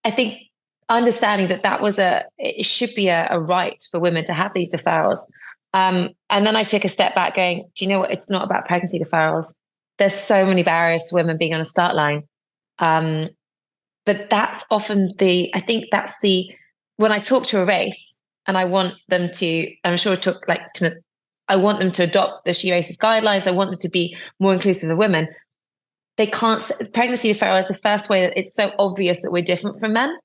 I think understanding that it should be a right for women to have these deferrals. And then I took a step back going, do you know what? It's not about pregnancy deferrals. There's so many barriers to women being on a start line. But that's often when I talk to a race and I want them to, I'm sure I want them to adopt the SheRACES guidelines. I want them to be more inclusive of women. Pregnancy deferral is the first way that it's so obvious that we're different from men.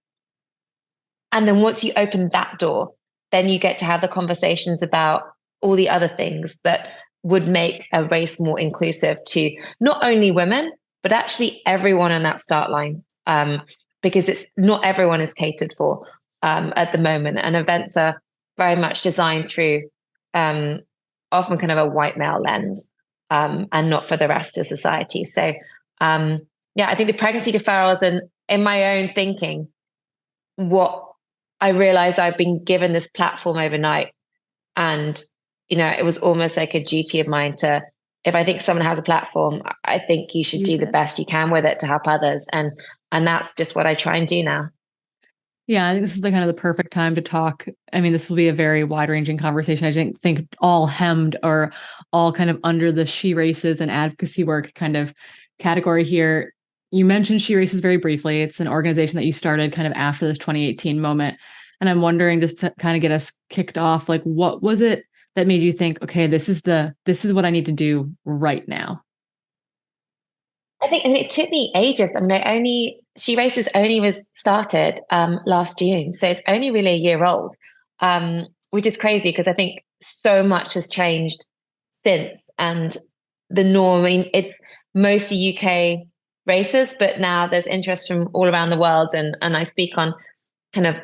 And then once you open that door, then you get to have the conversations about all the other things that would make a race more inclusive to not only women, but actually everyone on that start line. Because it's not everyone is catered for at the moment. And events are very much designed through often kind of a white male lens and not for the rest of society. So I think the pregnancy deferrals, and in my own thinking, what I realized, I've been given this platform overnight, and it was almost like a duty of mine to, if I think someone has a platform, I think you should do the best you can with it to help others, and that's just what I try and do now.
Yeah, I think this is the perfect time to talk. I mean, this will be a very wide-ranging conversation. I didn't think all hemmed or all kind of under the SheRACES and advocacy work kind of category here. You mentioned SheRACES very briefly. It's an organization that you started kind of after this 2018 moment. And I'm wondering, just to kind of get us kicked off, what was it that made you think, okay, this is what I need to do right now?
I think, and it took me ages. I mean, SheRACES only was started last June. So it's only really a year old, which is crazy because I think so much has changed since. And the norm, I mean, it's mostly UK races, but now there's interest from all around the world. And I speak on kind of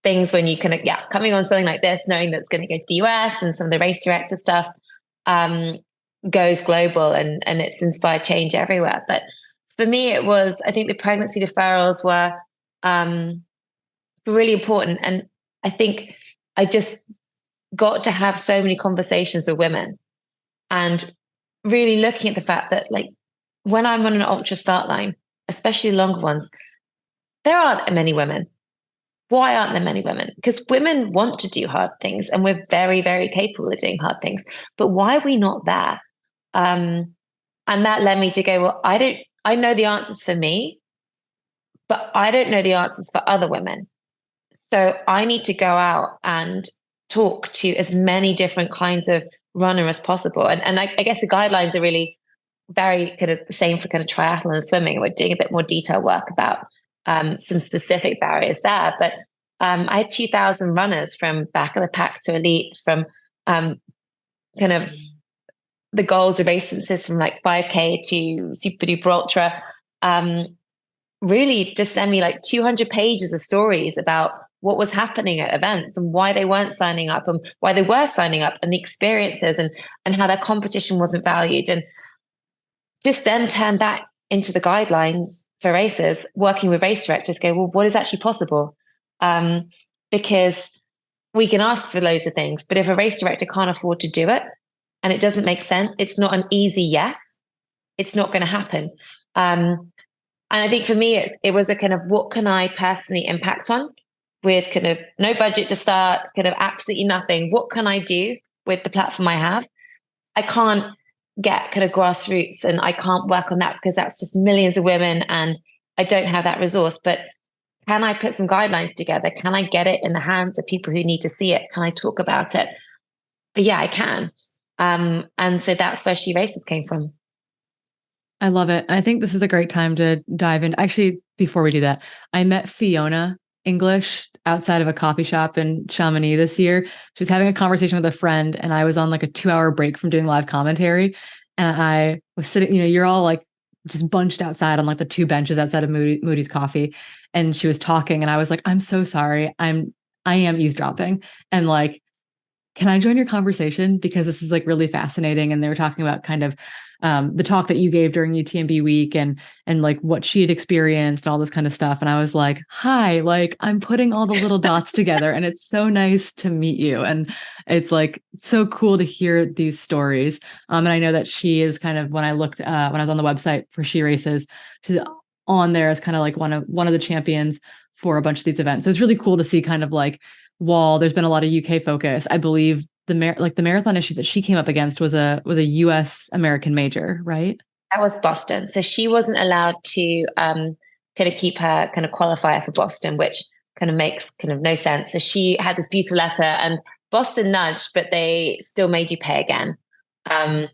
things when you coming on something like this, knowing that it's going to go to the US and some of the race director stuff goes global, and it's inspired change everywhere. But for me, it was, I think the pregnancy deferrals were really important. And I think I just got to have so many conversations with women and really looking at the fact that when I'm on an ultra start line, especially longer ones, there aren't many women. Why aren't there many women? Because women want to do hard things and we're very, very capable of doing hard things. But why are we not there? And that led me to go, well, I know the answers for me, but I don't know the answers for other women. So I need to go out and talk to as many different kinds of runner as possible. And I guess the guidelines are really very kind of the same for kind of triathlon and swimming. We're doing a bit more detailed work about some specific barriers there. But I had 2,000 runners from back of the pack to elite, from kind of the goals of race distances from 5K to super duper ultra, really just send me 200 pages of stories about what was happening at events and why they weren't signing up and why they were signing up and the experiences and how their competition wasn't valued. And just then turn that into the guidelines for races, working with race directors, go, well, what is actually possible? Because we can ask for loads of things, but if a race director can't afford to do it and it doesn't make sense, it's not an easy yes, it's not going to happen. And I think for me, it was a kind of, what can I personally impact on with kind of no budget to start, kind of absolutely nothing? What can I do with the platform I have? I can't get kind of grassroots and I can't work on that because that's just millions of women and I don't have that resource. But can I put some guidelines together? Can I get it in the hands of people who need to see it? Can I talk about it? But yeah, I can. And so that's where SheRACES came from.
I love it. I think this is a great time to dive in. Actually, before we do that, I met Fiona English outside of a coffee shop in Chamonix this year. She was having a conversation with a friend, and I was on like a 2-hour break from doing live commentary. And I was sitting, you're all like just bunched outside on like the 2 benches outside of Moody's Coffee. And she was talking, and I was like, I'm so sorry. I am eavesdropping. And like, can I join your conversation? Because this is like really fascinating. And they were talking about kind of the talk that you gave during UTMB week and like what she had experienced and all this kind of stuff. And I was like, hi, like I'm putting all the little dots together, and it's so nice to meet you. And it's like so cool to hear these stories. And I know that she is kind of, when I looked when I was on the website for SheRACES, she's on there as kind of like one of the champions for a bunch of these events. So it's really cool to see kind of like, while there's been a lot of UK focus, I believe the marathon issue that she came up against was a US American major, right?
That was Boston. So she wasn't allowed to kind of keep her kind of qualifier for Boston, which kind of makes kind of no sense. So she had this beautiful letter, and Boston nudged, but they still made you pay again. So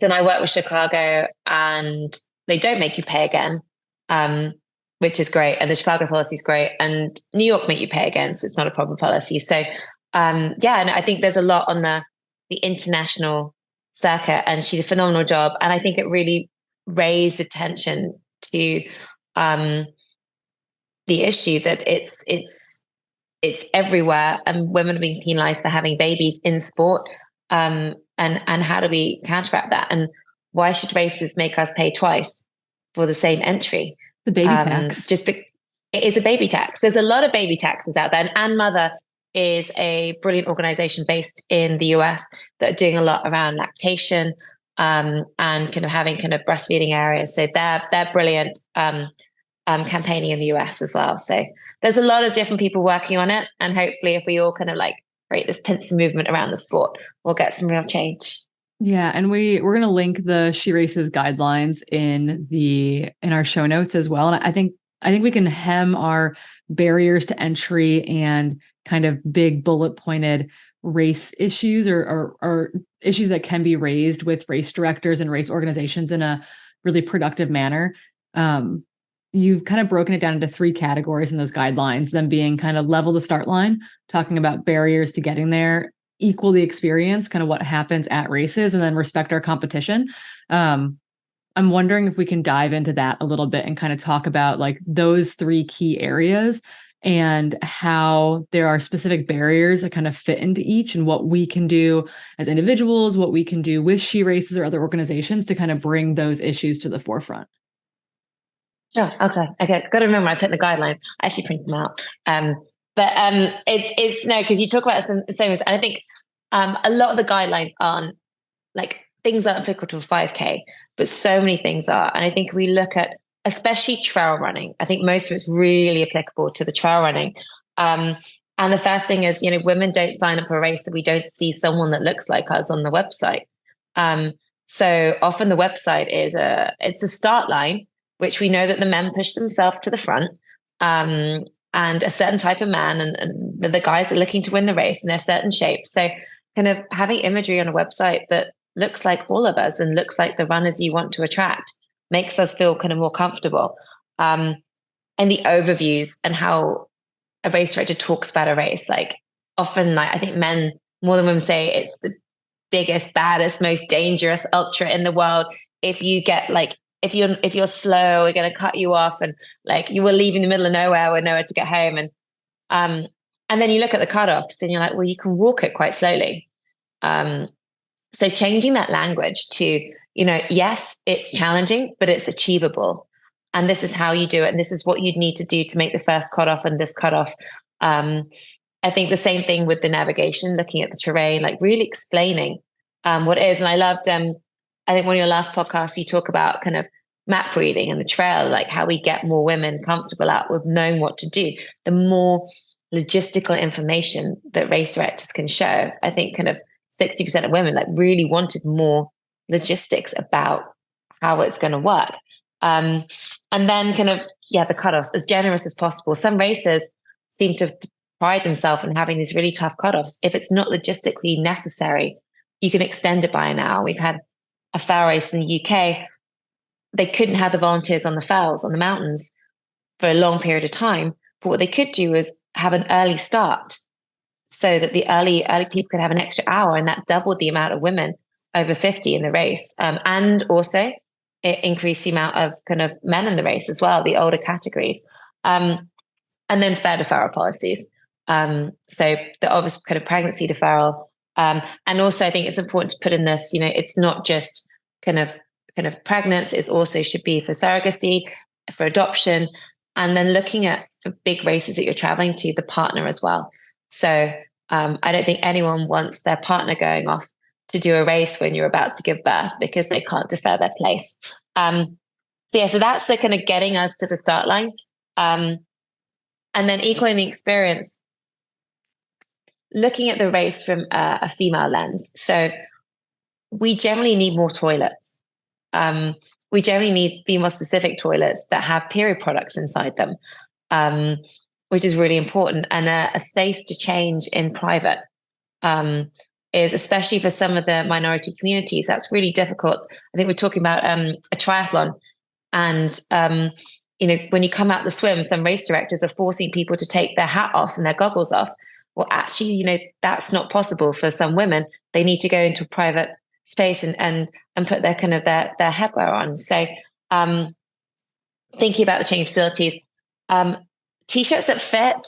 then I worked with Chicago, and they don't make you pay again, which is great. And the Chicago policy is great, and New York make you pay again, so it's not a problem policy. So yeah, and I think there's a lot on the international circuit, and she did a phenomenal job. And I think it really raised attention to the issue that it's everywhere, and women are being penalized for having babies in sport. And how do we counteract that? And why should races make us pay twice for the same entry?
The baby tax.
It is a baby tax. There's a lot of baby taxes out there. And Ann Mother is a brilliant organization based in the US that are doing a lot around lactation and kind of having kind of breastfeeding areas. So they're brilliant campaigning in the US as well. So there's a lot of different people working on it. And hopefully if we all kind of like create this pincer movement around the sport, we'll get some real change.
Yeah, and we're going to link the SheRACES guidelines in our show notes as well. And I think we can hem our barriers to entry and kind of big bullet pointed race issues or issues that can be raised with race directors and race organizations in a really productive manner. You've kind of broken it down into 3 categories in those guidelines, them being kind of level the start line, talking about barriers to getting there, equal the experience, kind of what happens at races, and then respect our competition. I'm wondering if we can dive into that a little bit and kind of talk about like those 3 key areas and how there are specific barriers that kind of fit into each, and what we can do as individuals, what we can do with SheRACES or other organizations to kind of bring those issues to the forefront.
Sure. Okay. Got to remember I put the guidelines. I actually print them out. But it's no, because you talk about it in the same ways. I think a lot of the guidelines aren't like things aren't applicable to a 5K, but so many things are. And I think we look at especially trail running. I think most of it's really applicable to the trail running. And the first thing is, women don't sign up for a race if we don't see someone that looks like us on the website. So often the website it's a start line, which we know that the men push themselves to the front. And a certain type of man, and the guys are looking to win the race, and they're certain shapes. So kind of having imagery on a website that looks like all of us and looks like the runners you want to attract makes us feel kind of more comfortable. And the overviews and how a race director talks about a race, like often, like I think men more than women say it's the biggest, baddest, most dangerous ultra in the world. If you get like, if you're slow, we're going to cut you off, and like you will leave in the middle of nowhere with nowhere to get home. And then you look at the cutoffs and you're like, well, you can walk it quite slowly. So changing that language to, yes, it's challenging, but it's achievable. And this is how you do it. And this is what you'd need to do to make the first cutoff and this cutoff. I think the same thing with the navigation, looking at the terrain, like really explaining what it is. And I loved, I think one of your last podcasts, you talk about kind of map reading and the trail, like how we get more women comfortable out with knowing what to do. The more logistical information that race directors can show, I think kind of 60% of women like really wanted more logistics about how it's going to work. And then kind of, the cutoffs, as generous as possible. Some races seem to pride themselves in having these really tough cutoffs. If it's not logistically necessary, you can extend it by an hour. We've had a fell race in the UK. They couldn't have the volunteers on the fells, on the mountains, for a long period of time. But what they could do is have an early start so that the early people could have an extra hour, and that doubled the amount of women over 50 in the race. And also it increased the amount of kind of men in the race as well, the older categories. And then fair deferral policies. So the obvious kind of pregnancy deferral. And also I think it's important to put in this, it's not just kind of pregnancy, it also should be for surrogacy, for adoption, and then looking at for big races that you're traveling to, the partner as well. So I don't think anyone wants their partner going off to do a race when you're about to give birth because they can't defer their place. So that's the kind of getting us to the start line. And then equaling the experience, looking at the race from a female lens. So we generally need more toilets. We generally need female-specific toilets that have period products inside them, which is really important. And a space to change in private is, especially for some of the minority communities, that's really difficult. I think we're talking about a triathlon. And, when you come out the swim, some race directors are forcing people to take their hat off and their goggles off. Well, actually, that's not possible for some women. They need to go into a private space and put their kind of their headwear on. So thinking about the training facilities, t-shirts that fit.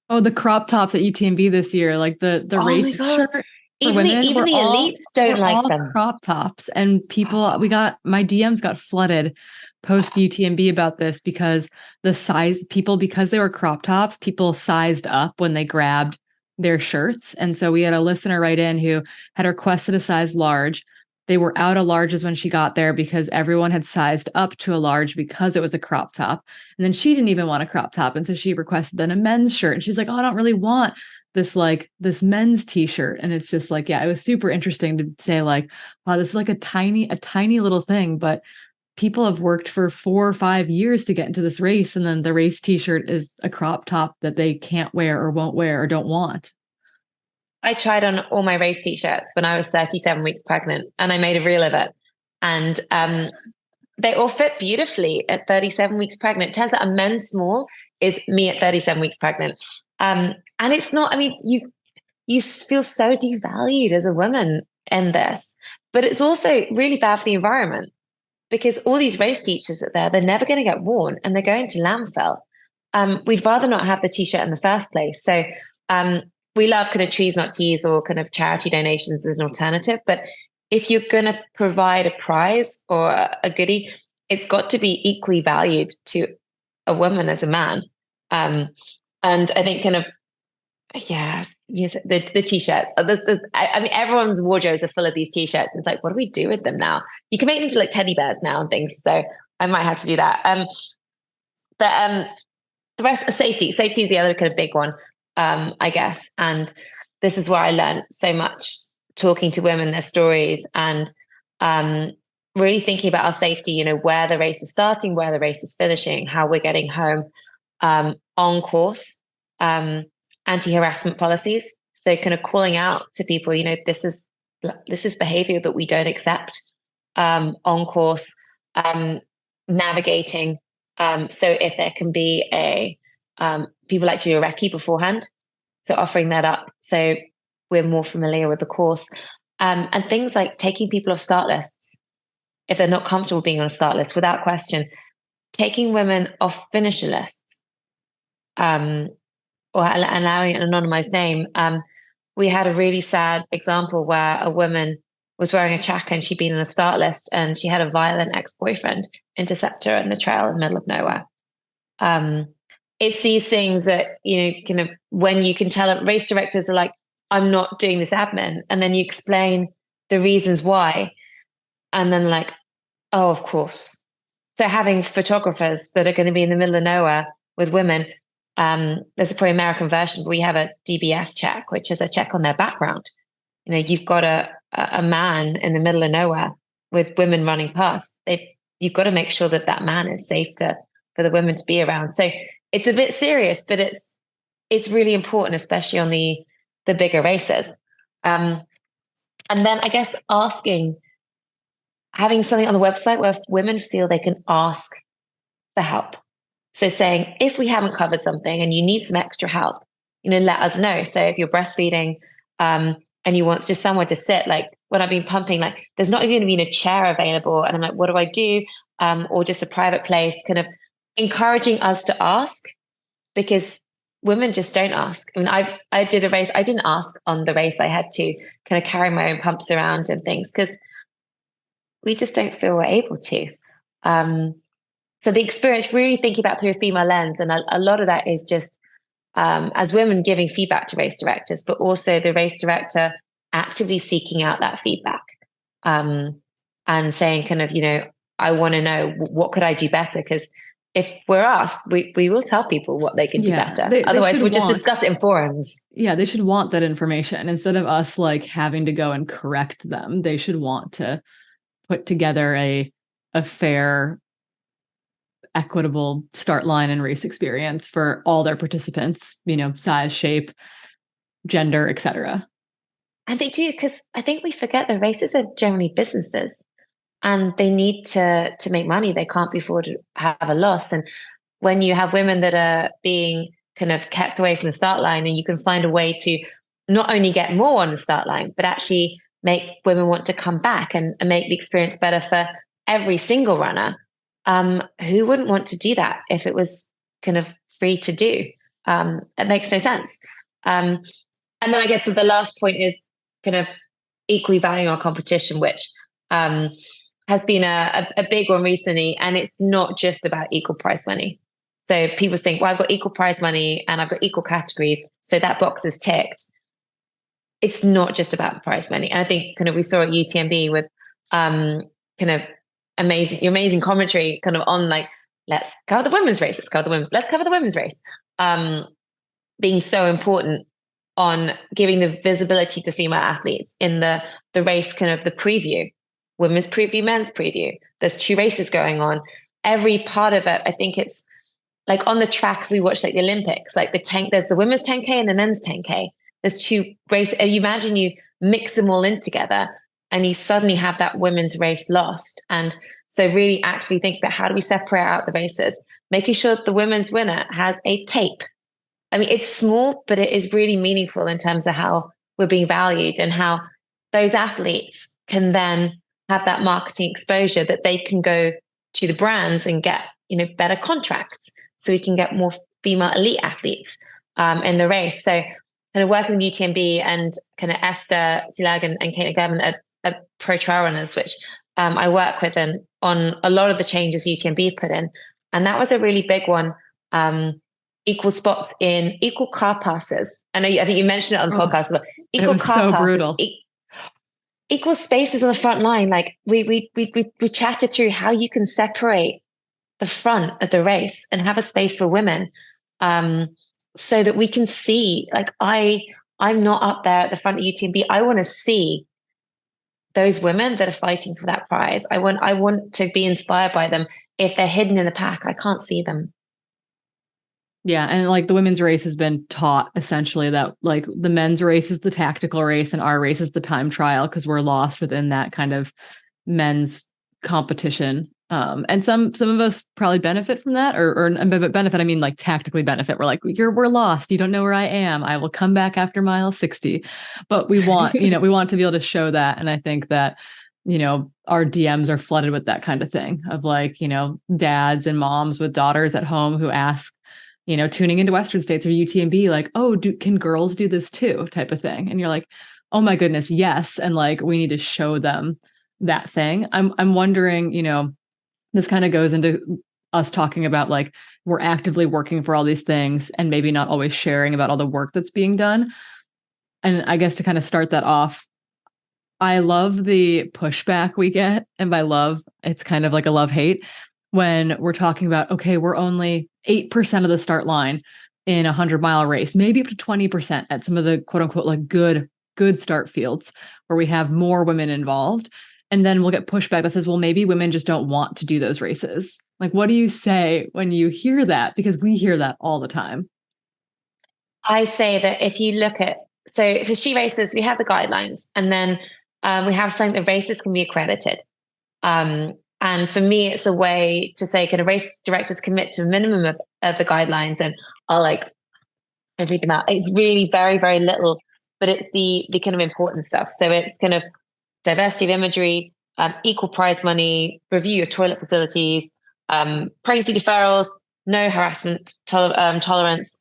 Oh, the crop tops at UTMB this year, like the race shirt.
Even the elites don't like them.
Crop tops, and my DMs got flooded post UTMB about this because because they were crop tops, people sized up when they grabbed their shirts. And so we had a listener write in who had requested a size large. They were out of larges when she got there because everyone had sized up to a large because it was a crop top. And then she didn't even want a crop top. And so she requested then a men's shirt. And she's like, oh, I don't really want this men's t-shirt. And it's just like, it was super interesting to say like, wow, this is like a tiny little thing, but people have worked for 4 or 5 years to get into this race. And then the race t-shirt is a crop top that they can't wear or won't wear or don't want.
I tried on all my race t-shirts when I was 37 weeks pregnant, and I made a reel of it. And they all fit beautifully at 37 weeks pregnant. It turns out a men's small is me at 37 weeks pregnant. And it's not, you feel so devalued as a woman in this, but it's also really bad for the environment because all these race t-shirts they're never going to get worn and they're going to landfill. We'd rather not have the t-shirt in the first place. So we love kind of trees, not teas, or kind of charity donations as an alternative. But if you're going to provide a prize or a goodie, it's got to be equally valued to a woman as a man. And I think kind of, yes, the t-shirts. Everyone's wardrobes are full of these t-shirts. It's like, what do we do with them now? You can make them into like teddy bears now and things. So I might have to do that. But the rest of safety is the other kind of big one. I guess. And this is where I learned so much talking to women, their stories, and really thinking about our safety, where the race is starting, where the race is finishing, how we're getting home, on course, anti-harassment policies. So kind of calling out to people, this is behavior that we don't accept, on course, navigating. So if there can be people like to do a recce beforehand, so offering that up so we're more familiar with the course, and things like taking people off start lists if they're not comfortable being on a start list, without question, taking women off finisher lists, or allowing an anonymized name. We had a really sad example where a woman was wearing a chakra and she'd been on a start list and she had a violent ex-boyfriend intercept her in the trail in the middle of nowhere. It's these things that, kind of, when you can tell race directors are like, I'm not doing this admin. And then you explain the reasons why. And then like, oh, of course. So having photographers that are going to be in the middle of nowhere with women, there's a probably American version, but we have a DBS check, which is a check on their background. You've got a man in the middle of nowhere with women running past. They've you've got to make sure that that man is safe for the women to be around. So it's a bit serious, but it's really important, especially on the bigger races. And then I guess having something on the website where women feel they can ask for help. So saying, if we haven't covered something and you need some extra help, let us know. So if you're breastfeeding, and you want just somewhere to sit, like when I've been pumping, like there's not even been a chair available. And I'm like, what do I do? Or just a private place, kind of encouraging us to ask, because women just don't ask. I mean, I did a race. I didn't ask on the race. I had to kind of carry my own pumps around and things because we just don't feel we're able to. So the experience, really thinking about through a female lens, and a lot of that is just as women giving feedback to race directors, but also the race director actively seeking out that feedback and saying kind of, I want to know what could I do better? Because if we're asked, we will tell people what they can do better. Otherwise, we'll just discuss it in forums.
Yeah, they should want that information instead of us like having to go and correct them. They should want to put together a fair, equitable start line and race experience for all their participants, size, shape, gender, etc.
And they do, because I think we forget the races are generally businesses and they need to make money. They can't be afford to have a loss. And when you have women that are being kind of kept away from the start line, and you can find a way to not only get more on the start line, but actually make women want to come back and make the experience better for every single runner. Who wouldn't want to do that if it was kind of free to do? It makes no sense. And then I guess the last point is kind of equally valuing our competition, which has been a big one recently. And it's not just about equal prize money. So people think, well, I've got equal prize money and I've got equal categories, so that box is ticked. It's not just about the prize money. And I think kind of we saw at UTMB with kind of amazing commentary kind of on like, let's cover the women's race. Let's cover the women's race. Being so important on giving the visibility to female athletes in the race, kind of the preview, women's preview, men's preview. There's 2 races going on. Every part of it, I think it's like on the track, we watch like the Olympics, like there's the women's 10K and the men's 10K. There's 2 races. You imagine you mix them all in together and you suddenly have that women's race lost. And so really actually thinking about how do we separate out the races, making sure that the women's winner has a tape. I mean, it's small, but it is really meaningful in terms of how we're being valued and how those athletes can then have that marketing exposure that they can go to the brands and get, better contracts. So we can get more female elite athletes in the race. So kind of working with UTMB and kind of Esther Silag and Kate Gavin at Freetrail runners, which I work with and on a lot of the changes UTMB put in. And that was a really big one. Equal spots in equal car passes. I think you mentioned it on the podcast, but equal car passes,
brutal.
Equal spaces on the front line. Like we chatted through how you can separate the front of the race and have a space for women, so that we can see. Like I'm not up there at the front of UTMB. I want to see those women that are fighting for that prize. I want to be inspired by them. If they're hidden in the pack, I can't see them.
Yeah. And like the women's race has been taught essentially that like the men's race is the tactical race and our race is the time trial, because we're lost within that kind of men's competition. And some of us probably benefit from that, or benefit. I mean, like tactically benefit. We're like, we're lost. You don't know where I am. I will come back after mile 60. But we want, we want to be able to show that. And I think that, our DMs are flooded with that kind of thing of like, dads and moms with daughters at home who ask, tuning into Western States or UTMB, like, oh, can girls do this too? Type of thing. And you're like, oh my goodness, yes. And like, we need to show them that thing. I'm wondering, this kind of goes into us talking about like, we're actively working for all these things and maybe not always sharing about all the work that's being done. And I guess to kind of start that off, I love the pushback we get. And by love, it's kind of like a love-hate when we're talking about, okay, we're only 8% of the start line in a 100-mile race, maybe up to 20% at some of the quote unquote, like good start fields where we have more women involved. And then we'll get pushback that says, well, maybe women just don't want to do those races. Like, what do you say when you hear that? Because we hear that all the time.
I say that if you look at, so for SheRACES, we have the guidelines, and then we have something that races can be accredited. And for me, it's a way to say, can a race directors commit to a minimum of the guidelines? And I'll read them out. It's really very, very little, but it's the kind of important stuff. So it's kind of diversity of imagery, equal prize money, review your toilet facilities, pregnancy deferrals, no harassment tolerance,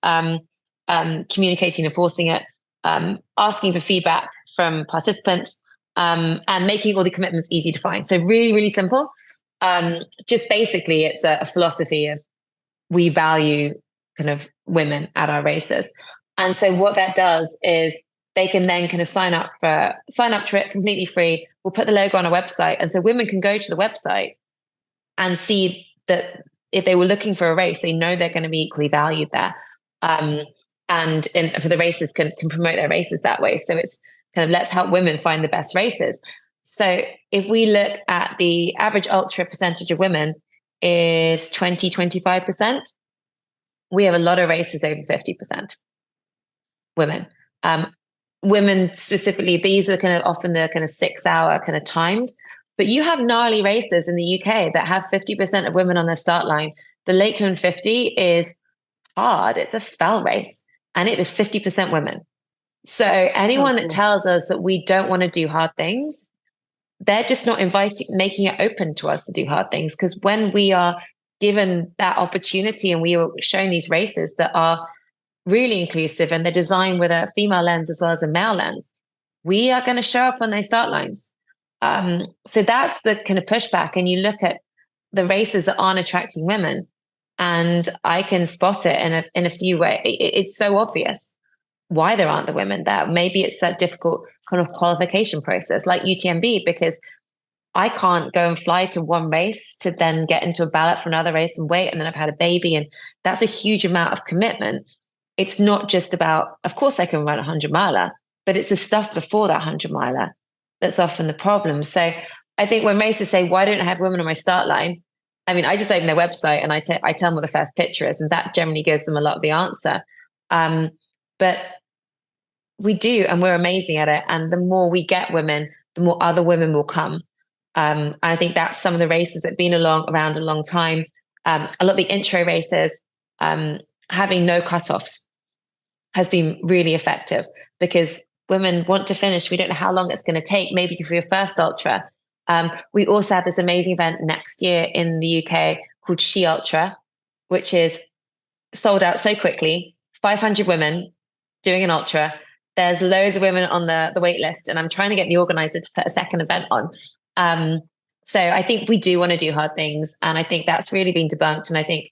communicating and enforcing it, asking for feedback from participants, and making all the commitments easy to find. So really, really simple. Just basically, it's a philosophy of we value kind of women at our races. And so what that does is they can then kind of sign up to it completely free. We'll put the logo on our website. And so women can go to the website and see that if they were looking for a race, they know they're going to be equally valued there. And for the races can promote their races that way. So it's kind of, let's help women find the best races. So if we look at the average ultra percentage of women is 20-25%, we have a lot of races over 50% women. Women specifically, these are kind of often the kind of 6-hour kind of timed, but you have gnarly races in the UK that have 50% of women on their start line. The Lakeland 50 is hard. It's a fell race, and it is 50% women. So anyone that tells us that we don't want to do hard things, they're just not making it open to us to do hard things. Because when we are given that opportunity and we are showing these races that are really inclusive and they're designed with a female lens as well as a male lens, we are going to show up on those start lines. So that's the kind of pushback. And you look at the races that aren't attracting women, and I can spot it in a few ways. It's so obvious why there aren't the women there. Maybe it's that difficult kind of qualification process like UTMB, because I can't go and fly to one race to then get into a ballot for another race and wait. And then I've had a baby, and that's a huge amount of commitment. It's not just about, of course I can run a 100-miler, but it's the stuff before that 100-miler that's often the problem. So I think when races say, why don't I have women on my start line? I mean, I just open their website and I tell them what the first picture is, and that generally gives them a lot of the answer. But we do, and we're amazing at it. And the more we get women, the more other women will come. And I think that's some of the races that have been around a long time. A lot of the intro races, having no cutoffs has been really effective, because women want to finish. We don't know how long it's going to take, maybe for your first ultra. We also have this amazing event next year in the UK called SheUltra, which is sold out so quickly, 500 women doing an ultra. There's loads of women on the wait list, and I'm trying to get the organizer to put a second event on. So I think we do want to do hard things, and I think that's really been debunked. And I think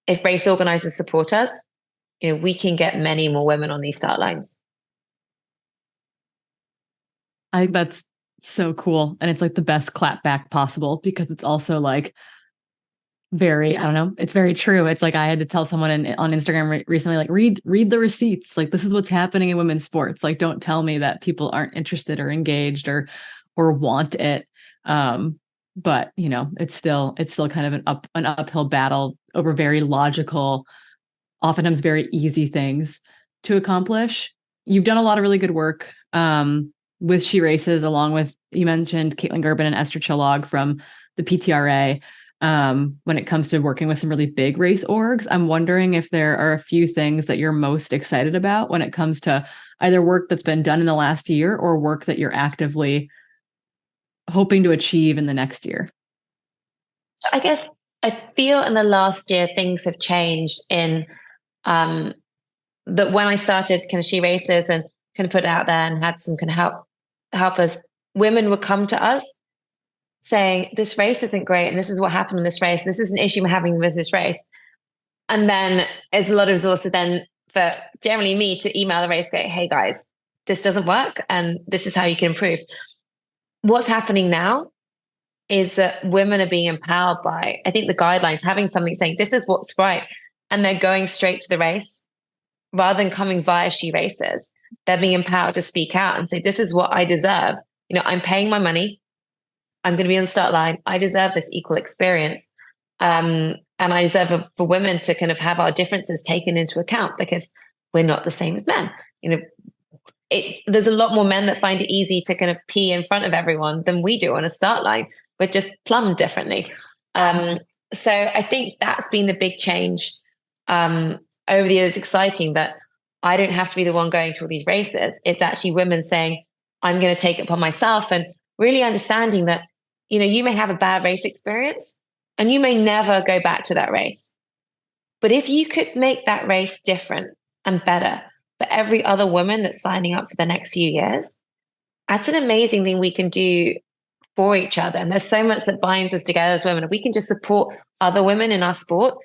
if race organizers support us, we can get many more women on these start lines.
I think that's so cool. And it's like the best clap back possible, because it's also like very, I don't know, it's very true. It's like I had to tell someone on Instagram recently, like, read the receipts. Like, this is what's happening in women's sports. Like, don't tell me that people aren't interested or engaged or want it. But it's still kind of an uphill battle over very logical, oftentimes very easy things to accomplish. You've done a lot of really good work with SheRACES, along with, you mentioned Caitlin Gerben and Esther Chillog from the PTRA. When it comes to working with some really big race orgs, I'm wondering if there are a few things that you're most excited about when it comes to either work that's been done in the last year or work that you're actively hoping to achieve in the next year.
I guess I feel in the last year things have changed in that when I started kind of SheRACES and kind of put it out there and had some kind of help us, women would come to us saying, this race isn't great, and this is what happened in this race, and this is an issue we're having with this race. And then there's a lot of resources then for generally me to email the race, go, hey guys, this doesn't work, and this is how you can improve. What's happening now is that women are being empowered by, I think, the guidelines, having something saying, this is what's right. And they're going straight to the race rather than coming via SheRACES. They're being empowered to speak out and say, this is what I deserve. I'm paying my money. I'm going to be on the start line. I deserve this equal experience. And I deserve for women to kind of have our differences taken into account, because we're not the same as men. There's a lot more men that find it easy to kind of pee in front of everyone than we do on a start line. We're just plumbed differently. So I think that's been the big change over the years. It's exciting that I don't have to be the one going to all these races. It's actually women saying, I'm going to take it upon myself, and really understanding that, you may have a bad race experience and you may never go back to that race. But if you could make that race different and better for every other woman that's signing up for the next few years, that's an amazing thing we can do for each other. And there's so much that binds us together as women. If we can just support other women in our sport,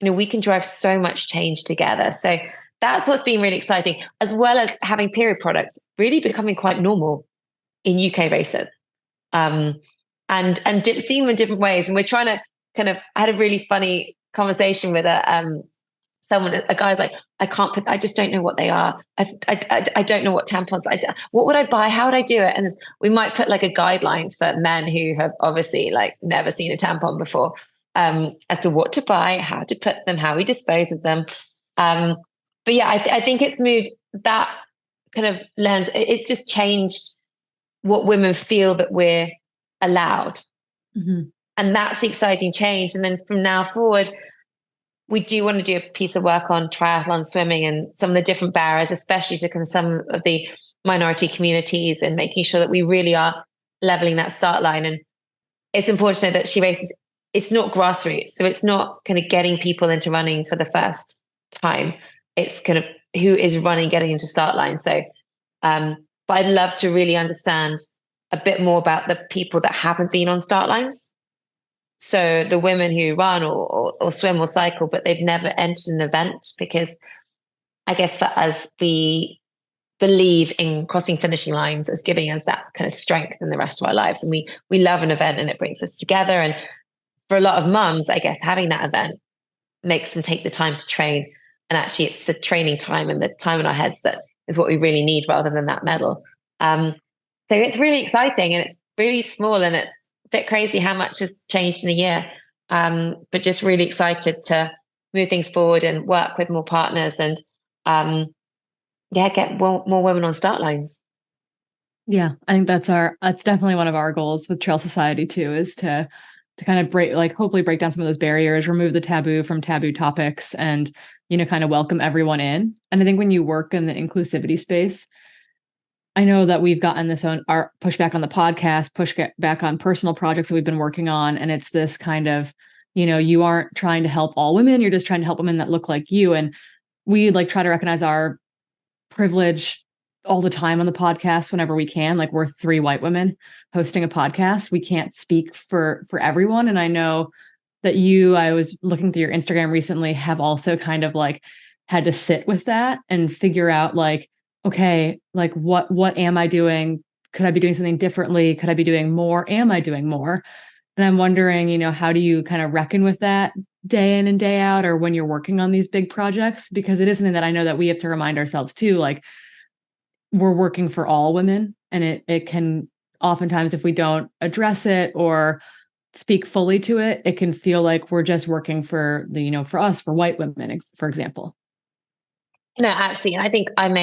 we can drive so much change together. So that's what's been really exciting, as well as having period products really becoming quite normal in UK races. And seeing them in different ways. And we're trying to I had a really funny conversation with a guy's like, I just don't know what they are. I don't know what tampons, what would I buy? How would I do it? And we might put like a guideline for men who have obviously like never seen a tampon before, as to what to buy, how to put them, how we dispose of them. But yeah, I think it's moved that kind of lens. It's just changed what women feel that we're allowed.
Mm-hmm.
And that's the exciting change. And then from now forward, we do want to do a piece of work on triathlon, swimming, and some of the different barriers, especially to kind of some of the minority communities, and making sure that we really are leveling that start line. And it's important to know that SheRACES, it's not grassroots. So it's not kind of getting people into running for the first time. It's kind of who is running, getting into start line. So, but I'd love to really understand a bit more about the people that haven't been on start lines. So the women who run or swim or cycle, but they've never entered an event, because I guess for us, we believe in crossing finishing lines as giving us that kind of strength in the rest of our lives. And we love an event, and it brings us together. And for a lot of mums, I guess having that event makes them take the time to train. And actually it's the training time and the time in our heads that is what we really need, rather than that medal. So it's really exciting, and it's really small, and it's bit crazy how much has changed in a year, but just really excited to move things forward and work with more partners, and get more women on start lines.
Yeah, I think that's definitely one of our goals with Trail Society too, is to kind of hopefully break down some of those barriers, remove the taboo from taboo topics, and kind of welcome everyone in. And I think when you work in the inclusivity space, I know that we've gotten our pushback on the podcast, pushback on personal projects that we've been working on. And it's this kind of, you aren't trying to help all women. You're just trying to help women that look like you. And we try to recognize our privilege all the time on the podcast whenever we can. Like, we're 3 white women hosting a podcast. We can't speak for everyone. And I know that I was looking through your Instagram recently, have also kind of had to sit with that and figure out okay, what am I doing? Could I be doing something differently? Could I be doing more? Am I doing more? And I'm wondering, how do you kind of reckon with that day in and day out, or when you're working on these big projects? Because it is something that I know that we have to remind ourselves too, we're working for all women, and it can oftentimes, if we don't address it or speak fully to it, it can feel like we're just working for for us, for white women, for example.
No, absolutely. And I think I'm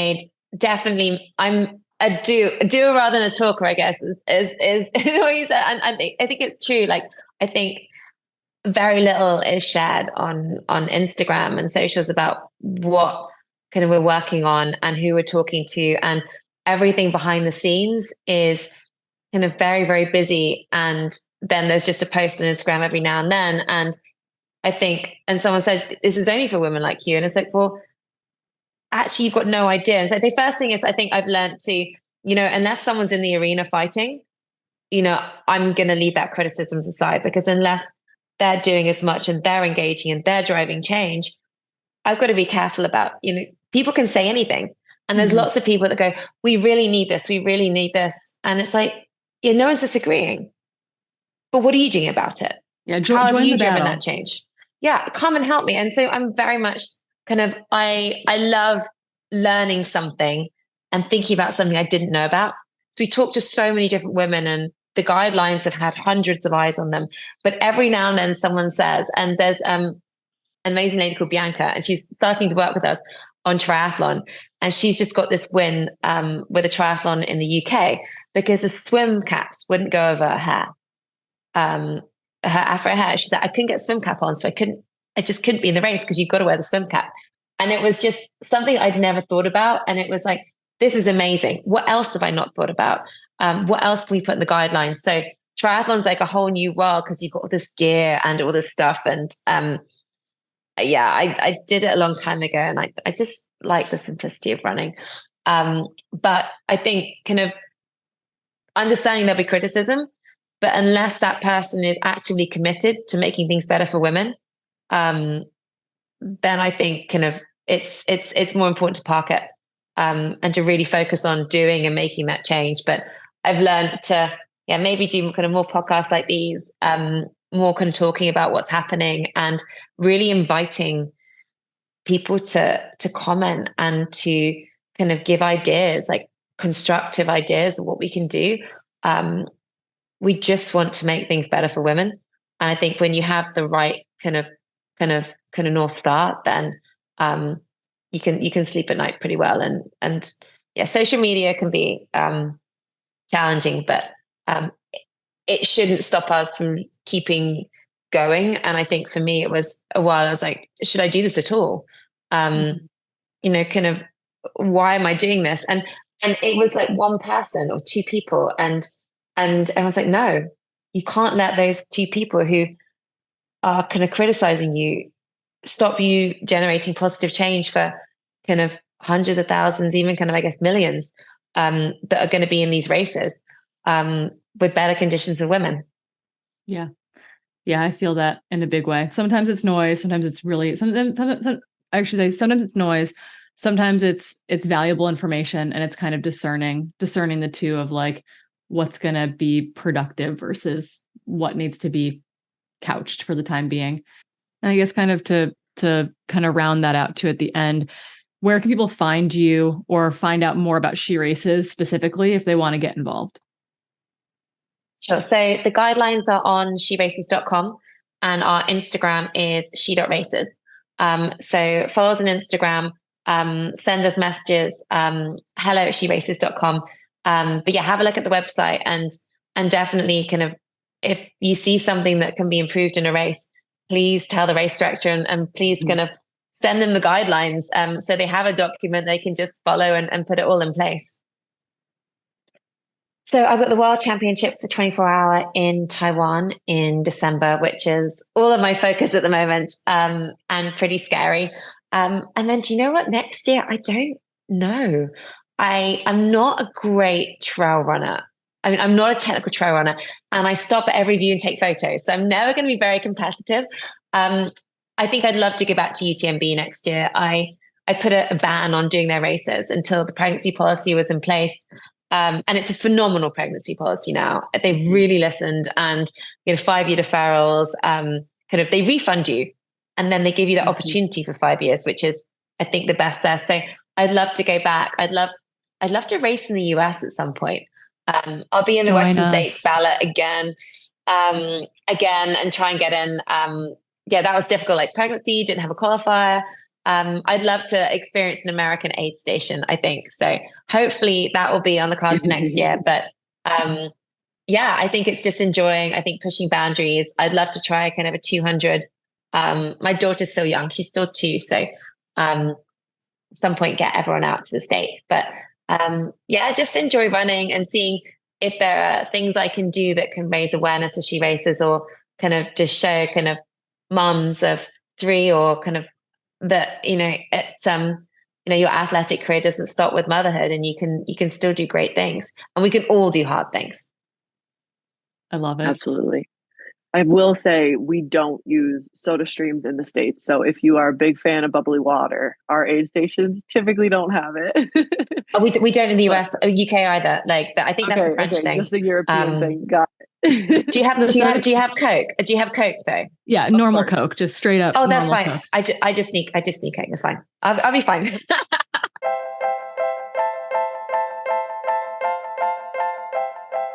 a doer rather than a talker, I guess, is what you said. And I think it's true. I think very little is shared on Instagram and socials about what kind of we're working on and who we're talking to, and everything behind the scenes is kind of very, very busy. And then there's just a post on Instagram every now and then. And I think, and someone said, this is only for women like you. And it's like, well, actually, you've got no idea. And so the first thing is, I think I've learned to, unless someone's in the arena fighting, I'm going to leave that criticisms aside, because unless they're doing as much and they're engaging and they're driving change, I've got to be careful about, people can say anything. And there's lots of people that go, we really need this. We really need this. And it's like, yeah, no one's disagreeing. But what are you doing about it?
Yeah,
how have you driven that change? Yeah, come and help me. And so I'm very much kind of, I love learning something and thinking about something I didn't know about. So we talked to so many different women, and the guidelines have had hundreds of eyes on them. But every now and then someone says, and there's an amazing lady called Bianca, and she's starting to work with us on triathlon. And she's just got this win with a triathlon in the UK because the swim caps wouldn't go over her hair. Her afro hair. She said, I couldn't get a swim cap on, so I just couldn't be in the race because you've got to wear the swim cap. And it was just something I'd never thought about. And it was like, this is amazing. What else have I not thought about? What else can we put in the guidelines? So triathlon's like a whole new world because you've got all this gear and all this stuff. And I did it a long time ago, and I just like the simplicity of running. But I think kind of understanding there'll be criticism, but unless that person is actively committed to making things better for women, then I think kind of it's more important to park it and to really focus on doing and making that change. But I've learned to maybe do kind of more podcasts like these, more kind of talking about what's happening and really inviting people to comment and to kind of give ideas, like constructive ideas of what we can do. We just want to make things better for women. And I think when you have the right kind of North Star, then you can sleep at night pretty well. And social media can be challenging, but it shouldn't stop us from keeping going. And I think for me, it was a while, I was like, should I do this at all? Kind of, why am I doing this? And it was like one person or two people. And I was like, no, you can't let those two people who are kind of criticizing you stop you generating positive change for kind of hundreds of thousands, even kind of, I guess, millions that are going to be in these races with better conditions for women.
Yeah. Yeah, I feel that in a big way. Sometimes it's noise. Sometimes it's really, sometimes it's noise. Sometimes it's valuable information, and it's kind of discerning the two of like what's going to be productive versus what needs to be couched for the time being. And I guess kind of to kind of round that out too at the end, where can people find you or find out more about SheRACES specifically if they want to get involved?
Sure. So the guidelines are on SheRACES.com, and our Instagram is she.races. So follow us on Instagram, send us messages, hello@SheRACES.com. But yeah, have a look at the website and definitely kind of, if you see something that can be improved in a race, please tell the race director and please kind of send them the guidelines so they have a document they can just follow and put it all in place. So I've got the World Championships for 24-hour in Taiwan in December, which is all of my focus at the moment, and pretty scary. And then do you know what? Next year, I don't know. I'm not a great trail runner. I mean, I'm not a technical trail runner, and I stop at every view and take photos. So I'm never going to be very competitive. I think I'd love to go back to UTMB next year. I put a ban on doing their races until the pregnancy policy was in place. And it's a phenomenal pregnancy policy now. They've really listened, and 5-year deferrals, kind of they refund you, and then they give you the opportunity for 5 years, which is, I think, the best there. So I'd love to go back. I'd love to race in the US at some point. I'll be in the Western States ballot again, and try and get in. That was difficult. Like pregnancy, didn't have a qualifier. I'd love to experience an American aid station, I think. So hopefully that will be on the cards next year. But I think it's just enjoying, I think, pushing boundaries. I'd love to try kind of a 200. My daughter's still young. She's still 2. So at some point get everyone out to the States. But just enjoy running and seeing if there are things I can do that can raise awareness for SheRACES, or kind of just show kind of mums of 3, or kind of that, it's your athletic career doesn't stop with motherhood, and you can still do great things, and we can all do hard things.
I love it.
Absolutely. I will say we don't use soda streams in the States. So if you are a big fan of bubbly water, our aid stations typically don't have it.
We don't in the US or UK either. Like I think that's a French thing.
Just a European thing. Got it.
Do you have Coke? Do you have Coke though?
Yeah, normal Coke, just straight up.
Oh, that's fine.
Coke.
I just need Coke. That's fine. I'll be fine.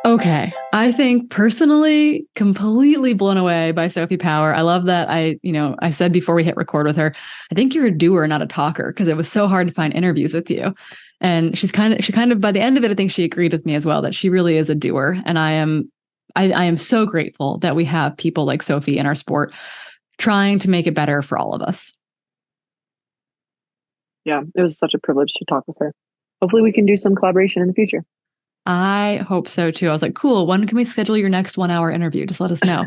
Okay. I think personally, completely blown away by Sophie Power. I love that. I said before we hit record with her, I think you're a doer, not a talker, because it was so hard to find interviews with you. And she kind of, by the end of it, I think she agreed with me as well, that she really is a doer. And I am so grateful that we have people like Sophie in our sport trying to make it better for all of us.
Yeah, it was such a privilege to talk with her. Hopefully we can do some collaboration in the future.
I hope so too. I was like, cool. When can we schedule your next 1 hour interview? Just let us know.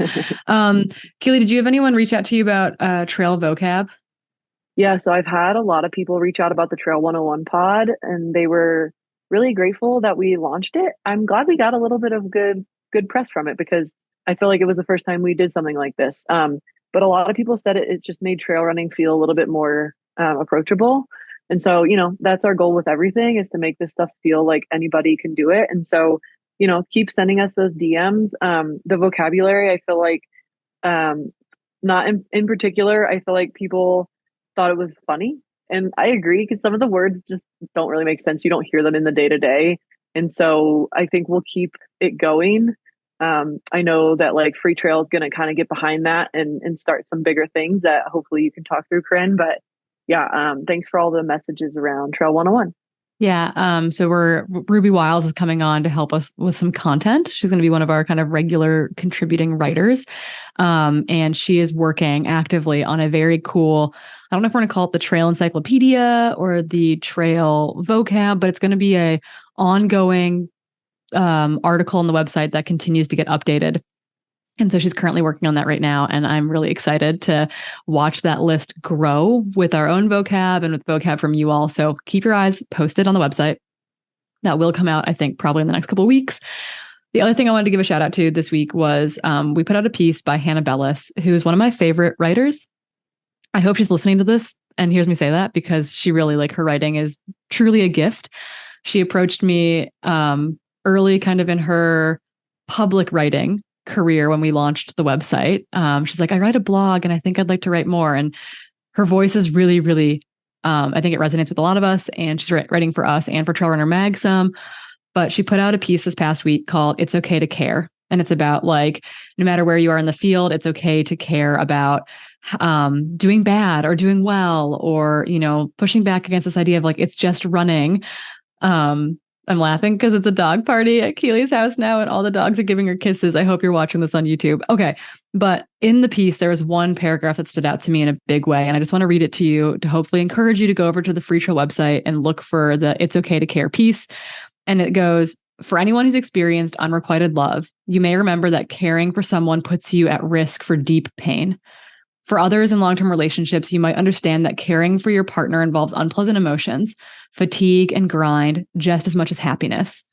Keely, did you have anyone reach out to you about trail vocab?
Yeah, so I've had a lot of people reach out about the Trail 101 pod, and they were really grateful that we launched it. I'm glad we got a little bit of good press from it, because I feel like it was the first time we did something like this. But a lot of people said it just made trail running feel a little bit more approachable. And so, that's our goal with everything, is to make this stuff feel like anybody can do it. And so, keep sending us those DMs. The vocabulary, I feel like, not in particular, I feel like people thought it was funny. And I agree, because some of the words just don't really make sense. You don't hear them in the day to day. And so I think we'll keep it going. I know that like Freetrail is going to kind of get behind that and start some bigger things that hopefully you can talk through, Corrine. But yeah, thanks for all the messages around Trail 101.
Yeah. So Ruby Wiles is coming on to help us with some content. She's going to be one of our kind of regular contributing writers. And she is working actively on a very cool, I don't know if we're going to call it the Trail Encyclopedia or the Trail Vocab, but it's going to be a ongoing article on the website that continues to get updated. And so she's currently working on that right now. And I'm really excited to watch that list grow with our own vocab and with vocab from you all. So keep your eyes posted on the website. That will come out, I think, probably in the next couple of weeks. The other thing I wanted to give a shout out to this week was we put out a piece by Hannah Bellis, who is one of my favorite writers. I hope she's listening to this and hears me say that, because she really, like, her writing is truly a gift. She approached me early kind of in her public writing career when we launched the website. She's like, I write a blog and I think I'd like to write more. And her voice is really, really, I think it resonates with a lot of us. And she's writing for us and for Trail Runner Mag some. But she put out a piece this past week called It's Okay to Care. And it's about, like, no matter where you are in the field, it's okay to care about doing bad or doing well, or, pushing back against this idea of like, it's just running. I'm laughing because it's a dog party at Keely's house now and all the dogs are giving her kisses. I hope you're watching this on YouTube. Okay. But in the piece, there was one paragraph that stood out to me in a big way. And I just want to read it to you to hopefully encourage you to go over to the Freetrail website and look for the It's Okay to Care piece. And it goes, for anyone who's experienced unrequited love, you may remember that caring for someone puts you at risk for deep pain. For others in long-term relationships, you might understand that caring for your partner involves unpleasant emotions, fatigue, and grind just as much as happiness.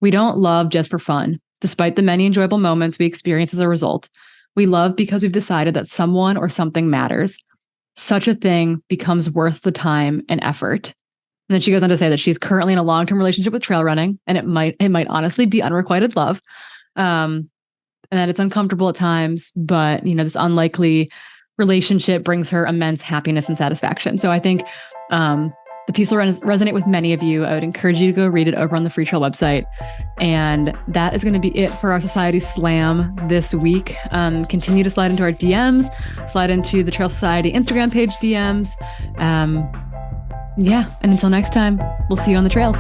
We don't love just for fun, despite the many enjoyable moments we experience as a result. We love because we've decided that someone or something matters. Such a thing becomes worth the time and effort. And then she goes on to say that she's currently in a long-term relationship with trail running, and it might honestly be unrequited love, and that it's uncomfortable at times, but this unlikely relationship brings her immense happiness and satisfaction. So I think the piece will resonate with many of you. I would encourage you to go read it over on the Freetrail website. And that is going to be it for our Society Slam this week. Continue to slide into our DMs, slide into the Trail Society Instagram page DMs. And until next time, we'll see you on the trails.